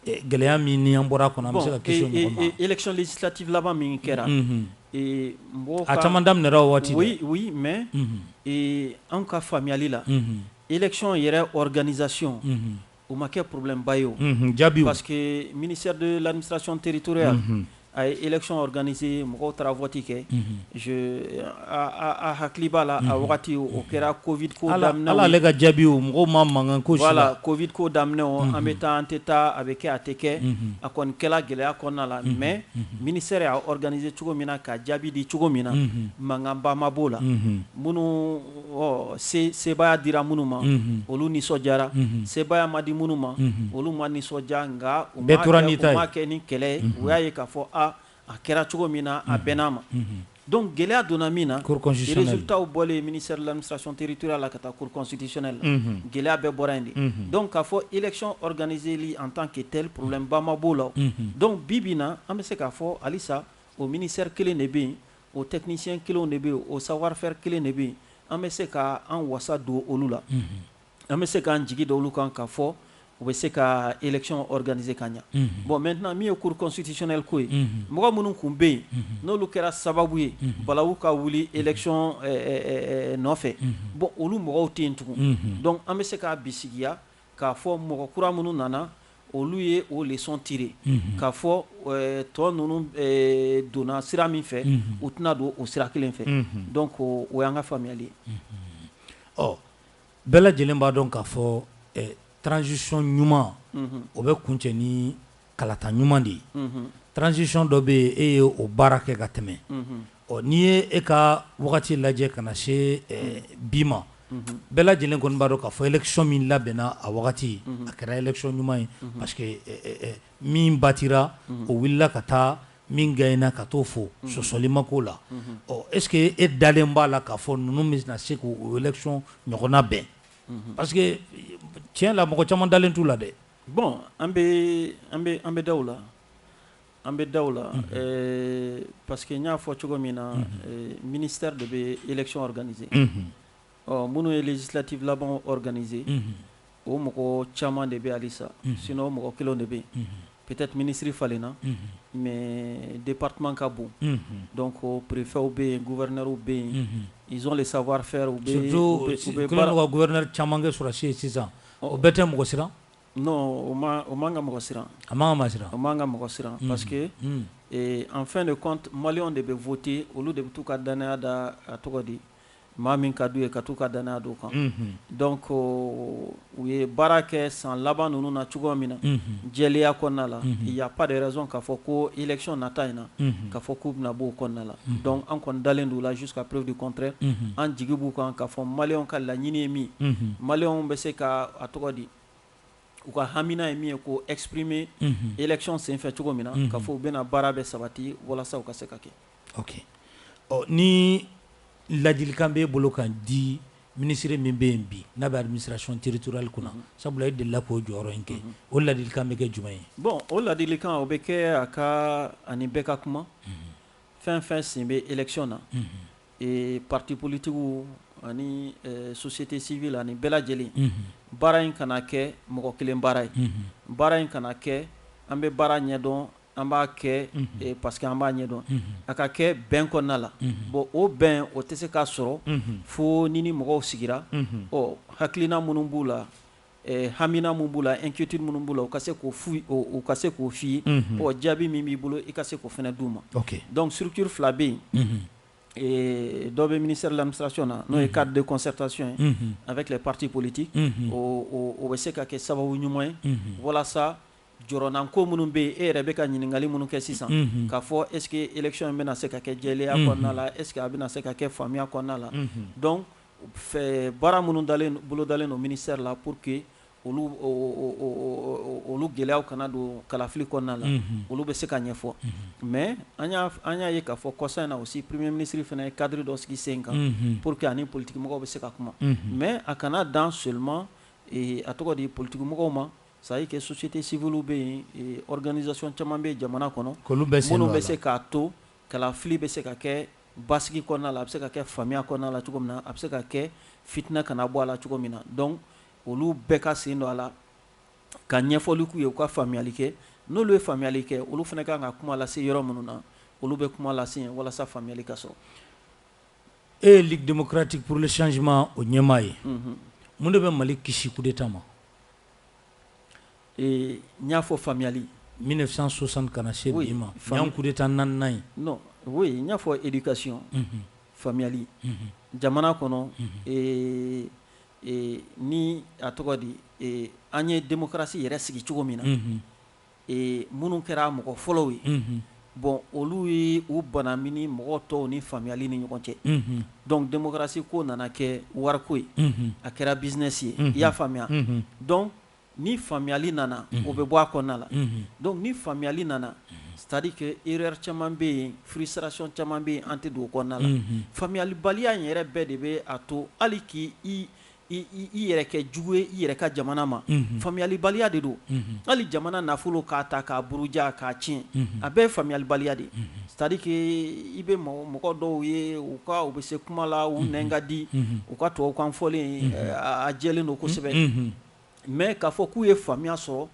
gɛlɛya min ni an bɔra kɔnɔ an bɛ se ka kisi o ɲɔgɔn ma élection législative laban min kɛra a caman daminɛra o waati oui mais an ka faamuyali la élection yɛrɛ organisation o ma kɛ problème ba ye o jaabiw parce que ministère de l'administration territoriale a ye élection organisé mɔgɔw taara vote kɛ a hakili b'a la a wagati o kɛra covid ko daminɛ ala ale ka jaabiw mɔgɔw ma mankan ko si la voilà covid ko daminɛ an bɛ taa an tɛ taa a bɛ kɛ a tɛ kɛ a kɔni kɛla gɛlɛya kɔnɔna la mais ministère y'a organisé cogo min na ka jaabi di cogo min na mankanba ma b'o la minnu sebaaya dira minnu ma olu nisɔndiyara sebaaya ma di minnu ma olu ma nisɔndiya nka u ma kɛ ni kɛlɛ ye u y'a ye k'a fɔ a kɛra cogo min na a bɛn'a ma donc gɛlɛya donna min na résultats bɔlen ministère de l'administration territoriale la ka taa cour constitutionnelle la gɛlɛya bɛɛ bɔra yen de donc k'a fɔ élection organisée en tant que tel problème ba ma b'o la donc bi bi na an bɛ se k'a fɔ halisa o ministère kelen de bɛ yen o technicien kelenw de bɛ yen o savoir faire kelen de bɛ yen an bɛ se ka an wasa don olu la an bɛ se k'an jigi da olu kan k'a fɔ u bɛ se ka élection organiser ka ɲa bon maintenant min ye cour constitutionnelle ko ye mɔgɔ minnu kun bɛ yen n'olu kɛra sababu ye balawu ka wuli élection nɔfɛ bon olu mɔgɔw tɛ yen tugun donc an bɛ se k'a bisigiya k'a fɔ mɔgɔ kura minnu nana olu ye o leçon tiré k'a fɔ tɔ ninnu donna sira min fɛ u tɛna don o sira kelen fɛ donc o y'an ka faamuyali ye bɛɛ lajɛlen b'a dɔn k'a fɔ transition ɲuman o bɛ kuncɛ ni kalata ɲuman de ye transition dɔ bɛ yen e ye o baara kɛ ka tɛmɛ n'i ye e ka wagati lajɛ ka na se bi ma bɛɛ lajɛlen kɔni b'a dɔn k'a fɔ élection min labɛnna a wagati a kɛra élection ɲuman ye parce que min batira o wulila ka taa min gagné ka t'o fo sɔsɔli ma k'o la est-ce que e dalen b'a la k'a fɔ ninnu bɛna se k'o élection ɲɔgɔnna bɛn parce que tiɲɛ la mɔgɔ caman dalen t'u la dɛ bon an bɛ da o la an bɛ da o la parce que n y'a fɔ cogo min na ministère de bɛ élection organiser minnu ye législative laban organiser o mɔgɔ caman de bɛ halisa sinon o mɔgɔ kelen de bɛ yen peut-être ministre falenna mais département ka bon donc préfet bɛ yen gouverneur bɛ yen ils ont le savoir faire u bɛ baara ka gouverneur caman kɛ sɔrɔsi ye sisan o bɛɛ tɛ mɔgɔ siran non o man ka mɔgɔ siran a man ka siran o man ka mɔgɔ siran parce que en fin de compte maliyɛnw de bɛ voter olu de bɛ t'u ka danaya da a tɔgɔ di maa min ka d'u ye ka t'u ka danaya d'u kan donc u ye baara kɛ san laban ninnu na cogoya min na jɛlenya kɔnɔna la il y a pas de raison k'a fɔ ko élection nata in na k'a fɔ k'u bɛna bɔ o kɔnɔna la donc an kɔni dalen d'u la jusqu'à preuve du contraire an jigi b'u kan k'a fɔ maliyɛnw ka laɲini ye min maliyɛnw bɛ se ka a tɔgɔ di u ka hamina ye min ye ko exprimer élection senfɛ cogo min na k'a fɔ u bɛna baara bɛ sabati walasa u ka se ka kɛ. Ok. Ni ladilikan b'e bolo kan di ministre min bɛ yen bi n'a bɛ administration territoriale kunna sabula e delila k'o jɔyɔrɔ in kɛ o ladilikan bɛ kɛ jumɛn ye. Bon o ladilikan o bɛ kɛ a ka ani bɛɛ ka kuma fɛn fɛn sen bɛ élection na parti politiques ani société civile ani bɛɛ lajɛlen baara in kana kɛ mɔgɔ kelen baara ye baara in kana kɛ an bɛ baara ɲɛdɔn an b'a kɛ parce que an b'a ɲɛdɔn a ka kɛ bɛn kɔnɔna la bon o bɛn o tɛ se k'a sɔrɔ fo ni mɔgɔw sigira hakilina minnu b'u la hamina mun b'u la inquiétude minnu b'u la u ka se k'o f'i ye jaabi min b'i bolo i ka se k'o fana d'u ma donc structure fila bɛ yen dɔ bɛ ministère de l'administration na n'o ye cadre de concertation ye avec les partis politiques o bɛ se ka kɛ sababu ɲuman ye walasa jɔrɔnanko minnu bɛ yen e yɛrɛ bɛ ka ɲininkali minnu kɛ sisan k'a fɔ est ce que élection in bɛna se ka kɛ jɛlenya kɔnɔna la est ce que a bɛna se ka kɛ faamuya kɔnɔna la donc baara minnu bolodalen don ministère la pour que olu gɛlɛyaw kana don kalafili kɔnɔna la olu bɛ se ka ɲɛfɔ mais an y'a ye k'a fɔ kɔsa in na aussi premier ministre fana ye cadre dɔ sigi sen kan pour que ani politique mɔgɔw bɛ se ka kuma mais a kana dan seulement a tɔgɔ di politique mɔgɔw ma ça y est que société civile bɛ yen organisation caman bɛ jamana kɔnɔ minnu bɛ se k'a to kalafili bɛ se ka kɛ basigi kɔnɔna la a bɛ se ka kɛ faamuya kɔnɔna la cogo min na a bɛ se ka kɛ fitina kana bɔ a la cogo min na donc olu bɛɛ ka sen don a la ka ɲɛfɔli k'u ye u ka faamuyali kɛ n'olu ye faamuyali kɛ olu fana kan ka kuma lase yɔrɔ minnu na olu bɛ kuma lase yen walasa faamuyali ka sɔrɔ. E ye Ligue démocratique pour le changement o ɲɛmaa ye mun de bɛ Mali kisi coup d'état ma. N y'a fɔ faamuyali 1960 kana se bi ma ɲan coup d'état naaninan ye. Non oui n y'a fɔ éducation faamuyali jamana kɔnɔ ni a tɔgɔ di an ye démocratie yɛrɛ sigi cogo min na minnu kɛra mɔgɔ fɔlɔw ye bon olu ye u banami ni mɔgɔ tɔw ni faamuyali ni ɲɔgɔn cɛ donc démocratie ko nana kɛ wariko ye a kɛra business ye i y'a faamuya donc ni faamuyali nana o bɛ bɔ a kɔnɔna la donc ni faamuyali nana c'est à dire que erreur caman bɛ yen frustration caman bɛ yen an tɛ don o kɔnɔna la faamuyalibaliya in yɛrɛ bɛɛ de bɛ a to hali k'i yɛrɛ kɛ jugu ye i yɛrɛ ka jamana ma faamuyalibaliya de don hali jamana nafolo k'a ta k'a buruja k'a tiɲɛ a bɛɛ ye faamuyalibaliya de c'est à dire que i bɛ mɔgɔ dɔw ye u bɛ se kuma la u nɛn ka di u ka tubabukan fɔlen a jɛlen don kosɛbɛ mais k'a fɔ k'u ye faamuya sɔrɔ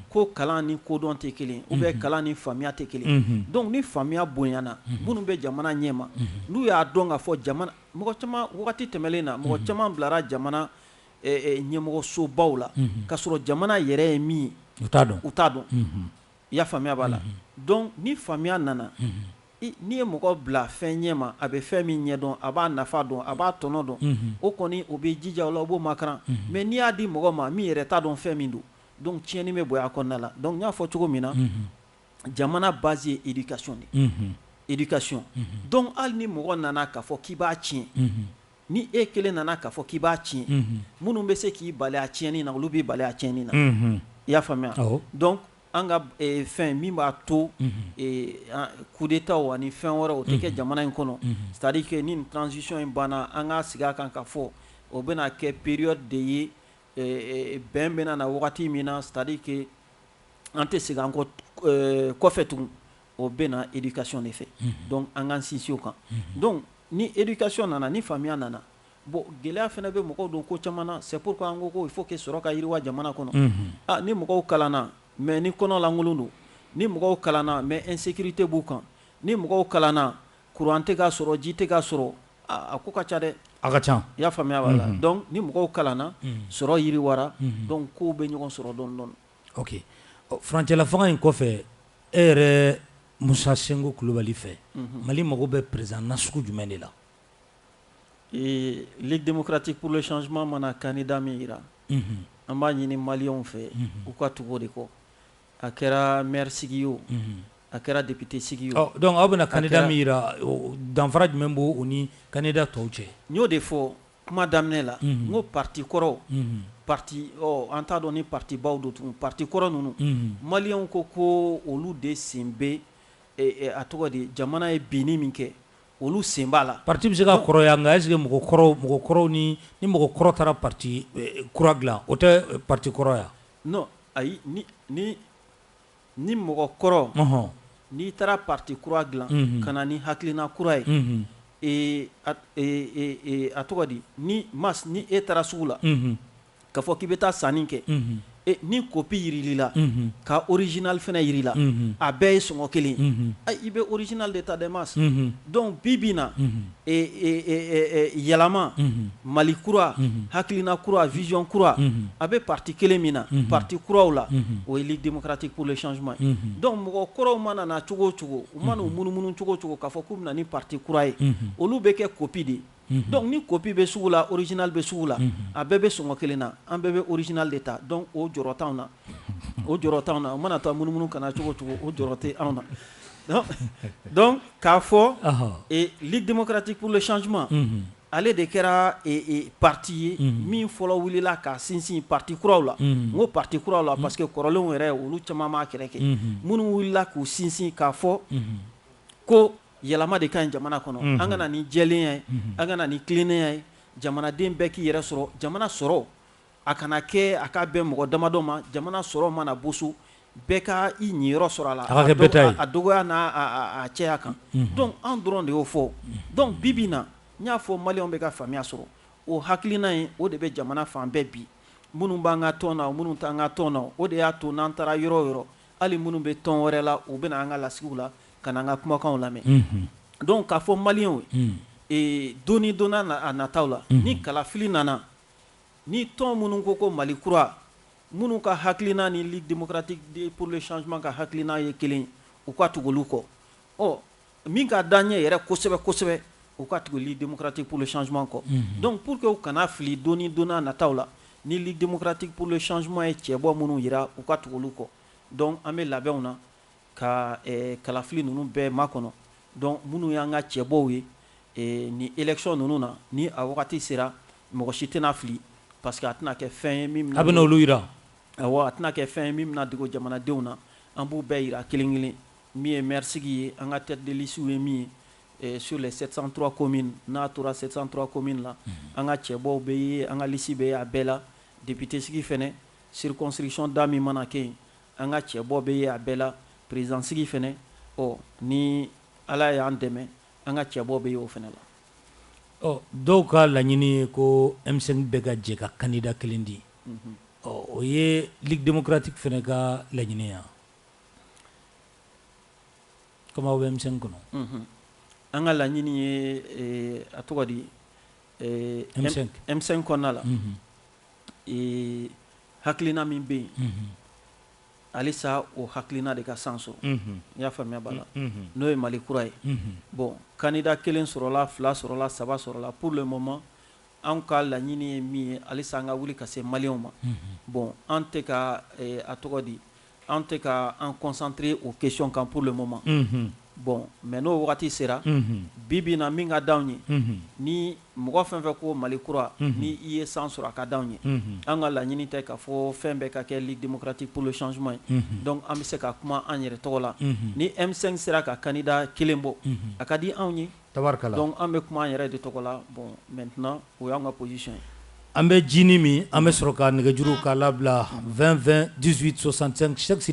ko kalan ni kodɔn tɛ kelen ou bien kalan ni faamuya tɛ kelen donc ni faamuya bonyana minnu bɛ jamana ɲɛma n'u y'a dɔn k'a fɔ jamana mɔgɔ caman wagati tɛmɛlen na mɔgɔ caman bilara jamana ɲɛmɔgɔsobaw la k'a sɔrɔ jamana yɛrɛ ye min ye u t'a dɔn i y'a faamuya b'a la donc ni faamuya nana n'i ye mɔgɔ bila fɛn ɲɛma a bɛ fɛn min ɲɛdɔn a b'a nafa dɔn a b'a tɔnɔ dɔn o kɔni o bɛ jija o la o b'o makaran mais n'i y'a di mɔgɔ ma min yɛrɛ t'a dɔn fɛn min don donc tiɲɛni bɛ bonya a kɔnɔna la donc n y'a fɔ cogo min na jamana base ye éducation de éducation donc hali ni mɔgɔ nana k'a fɔ k'i b'a tiɲɛ ni e kelen nana k'a fɔ k'i b'a tiɲɛ minnu bɛ se k'i bali a tiɲɛni na olu b'i bali a tiɲɛni na i y'a faamuya donc an ka fɛn min b'a to coup d'état ani fɛn wɛrɛ o tɛ kɛ jamana in kɔnɔ c'est à dire que ni transition in banna an ka sigi a kan ka fɔ o bɛna kɛ période de ye bɛn bɛna na wagati min na c'est à dire que an tɛ segin an kɔ kɔfɛ tugun o bɛna éducation de fɛ donc an k'an sinsin o kan donc ni éducation nana ni faamuya nana bon gɛlɛya fana bɛ mɔgɔw don ko caman na c'est pourquoi an ko il faut que sɔrɔ ka yiriwa jamana kɔnɔ ni mɔgɔw kalanna mais ni kɔnɔ lankolon don ni mɔgɔw kalanna mais insécurité b'u kan ni mɔgɔw kalanna courant tɛ ka sɔrɔ ji tɛ ka sɔrɔ a ko ka ca dɛ a ka ca i y'a faamuya b'a la donc ni mɔgɔw kalanna sɔrɔ yiriwara donc kow bɛ ɲɔgɔn sɔrɔ dɔɔni dɔɔni. ok furancɛla fanga in kɔfɛ e yɛrɛ Musa Senko Kulubali fɛ Mali mago bɛ président nasugu jumɛn de la. Et Ligue démocratique pour le changement mana candidat mi ira an b'a ɲini maliyɛnw fɛ u ka tugu o de kɔ a kɛra maire sigi o a kɛra député sigi o donc aw bɛna candidat min yira danfara jumɛn b'o u ni candidat tɔw cɛ n y'o de fɔ kuma daminɛ la n ko parti kɔrɔw parti an t'a dɔn ni parti baw do tugun parti kɔrɔ ninnu maliyɛnw ko olu de sen bɛ a tɔgɔ de jamana ye binni min kɛ olu sen b'a la parti bɛ se ka kɔrɔya nka est ce que mɔgɔ kɔrɔw ni mɔgɔ kɔrɔ taara parti kura dilan o tɛ parti kɔrɔ ya non ayi ni mɔgɔ kɔrɔ n'i taara parti kura dilan ka na ni hakilina kura ye a tɔgɔ di ni e taara sugu la k'a fɔ k'i bɛ taa sanni kɛ ni copie yirili la ka original fana yiri la a bɛɛ ye sɔngɔ kelen i bɛ original de ta dɛ mas donc bi bi na yɛlɛma Mali kura hakilina kura vision kura a bɛ parti kelen min na parti kuraw la o ye Ligue démocratique pour le changement donc mɔgɔ kɔrɔw mana na cogo o cogo u mana u munumunu cogo o cogo k'a fɔ k'u bɛ na ni parti kura ye olu bɛ kɛ copie de donc ni copie bɛ sugu la original bɛ sugu la a bɛɛ bɛ sɔngɔ kelen na an bɛɛ bɛ original de ta donc o jɔrɔ t'anw na o mana taa munumunu kana cogo o cogo o jɔrɔ tɛ anw na donc k'a fɔ Ligue démocratique pour le changement ale de kɛra parti ye min fɔlɔ wulila ka sinsin parti kuraw la n ko parti kuraw la parce que kɔrɔlenw yɛrɛ olu caman m'a kɛlɛ kɛ minnu wulila k'u sinsin k'a fɔ ko yɛlɛma de ka ɲi jamana kɔnɔ an kana ni jɛlenya ye an kana ni tilennenya ye jamanaden bɛɛ k'i yɛrɛ sɔrɔ jamana sɔrɔ a kana kɛ a ka bɛn mɔgɔ damadɔ ma jamana sɔrɔ mana bɔ so bɛɛ ka i ɲiyɔrɔ sɔrɔ a la a dɔgɔya n'a cɛya kan donc an dɔrɔn de y'o fɔ donc bi bi na n y'a fɔ maliyɛnw bɛ ka faamuya sɔrɔ o hakilina in o de bɛ jamana fan bɛɛ bi minnu b'an ka tɔn na minnu t'an ka tɔn na o de y'a to n'an taara yɔrɔ o yɔrɔ hali minnu bɛ tɔn wɛrɛ la u bɛna an ka lasigiw la ka na an ka kumakanw lamɛn donc k'a fɔ maliyɛnw ye don ni don a nataw la ni kalafili nana ni tɔn minnu ko Mali kura minnu ka hakilina ni Ligue démocratique pour le changement ka hakilina ye kelen u ka tugu olu kɔ min ka d'an ɲɛ yɛrɛ kosɛbɛ kosɛbɛ u ka tugu Ligue démocratique pour le changement kɔ donc pour que u kana fili don ni don a nataw la ni Ligue démocratique pour le changement ye cɛbɔ minnu yira u ka tugu olu kɔ donc an bɛ labɛnw na ka kalafili ninnu bɛɛ makɔnɔ donc minnu y'an ka cɛbɔw ye ni élection ninnu na ni a wagati sera mɔgɔ si tɛna fili parce que a tɛna kɛ fɛn ye min a bɛna olu yira awɔ a tɛna kɛ fɛn ye min bɛna dogo jamanadenw na an b'u bɛɛ yira kelen kelen min ye maire sigi ye an ka tête de liste ye min ye sur les 703 communes n'a tora 703 communes la an ka cɛbɔw bɛ ye an ka liste bɛ ye a bɛɛ la député sigi fɛnɛ circonscription da min mana kɛ yen an ka cɛbɔ bɛ ye a bɛɛ la président sigi fɛnɛ ni ala y'an dɛmɛ an ka cɛbɔ bɛ ye o fɛnɛ la dɔw ka laɲini ye ko M5 bɛ ka jɛ ka candidat kelen di o ye Ligue démocratique fɛnɛ ka laɲini ya comme aw bɛ M5 kɔnɔ an ka laɲini ye a tɔgɔ di M5 kɔnɔna la hakilina min bɛ yen halisa o hakilina de ka san sɔrɔ n y'a faamuya b'a la n'o ye Mali kura ye bon candidat kelen sɔrɔla fila sɔrɔla saba sɔrɔla pour le moment an ka laɲini ye min ye halisa an ka wuli ka se maliyɛnw ma bon an tɛ ka a tɔgɔ di an tɛ ka an concentrer o question kan pour le moment bon mais n'o wagati sera bi bi na min ka d'anw ye ni mɔgɔ fɛn fɛn ko Mali kura ni i ye san sɔrɔ a ka d'anw ye an ka laɲini tɛ k'a fɔ fɛn bɛɛ ka kɛ Ligue démocratique pour le changement ye donc an bɛ se ka kuma an yɛrɛ tɔgɔ la ni M5 sera ka candidat kelen bɔ a ka di anw ye tabarikala donc an bɛ kuma an yɛrɛ de tɔgɔ la bon maintenant o y'an ka position ye an bɛ jini min an bɛ sɔrɔ ka nɛgɛjuru k'a labila 20 20 18 65 chaque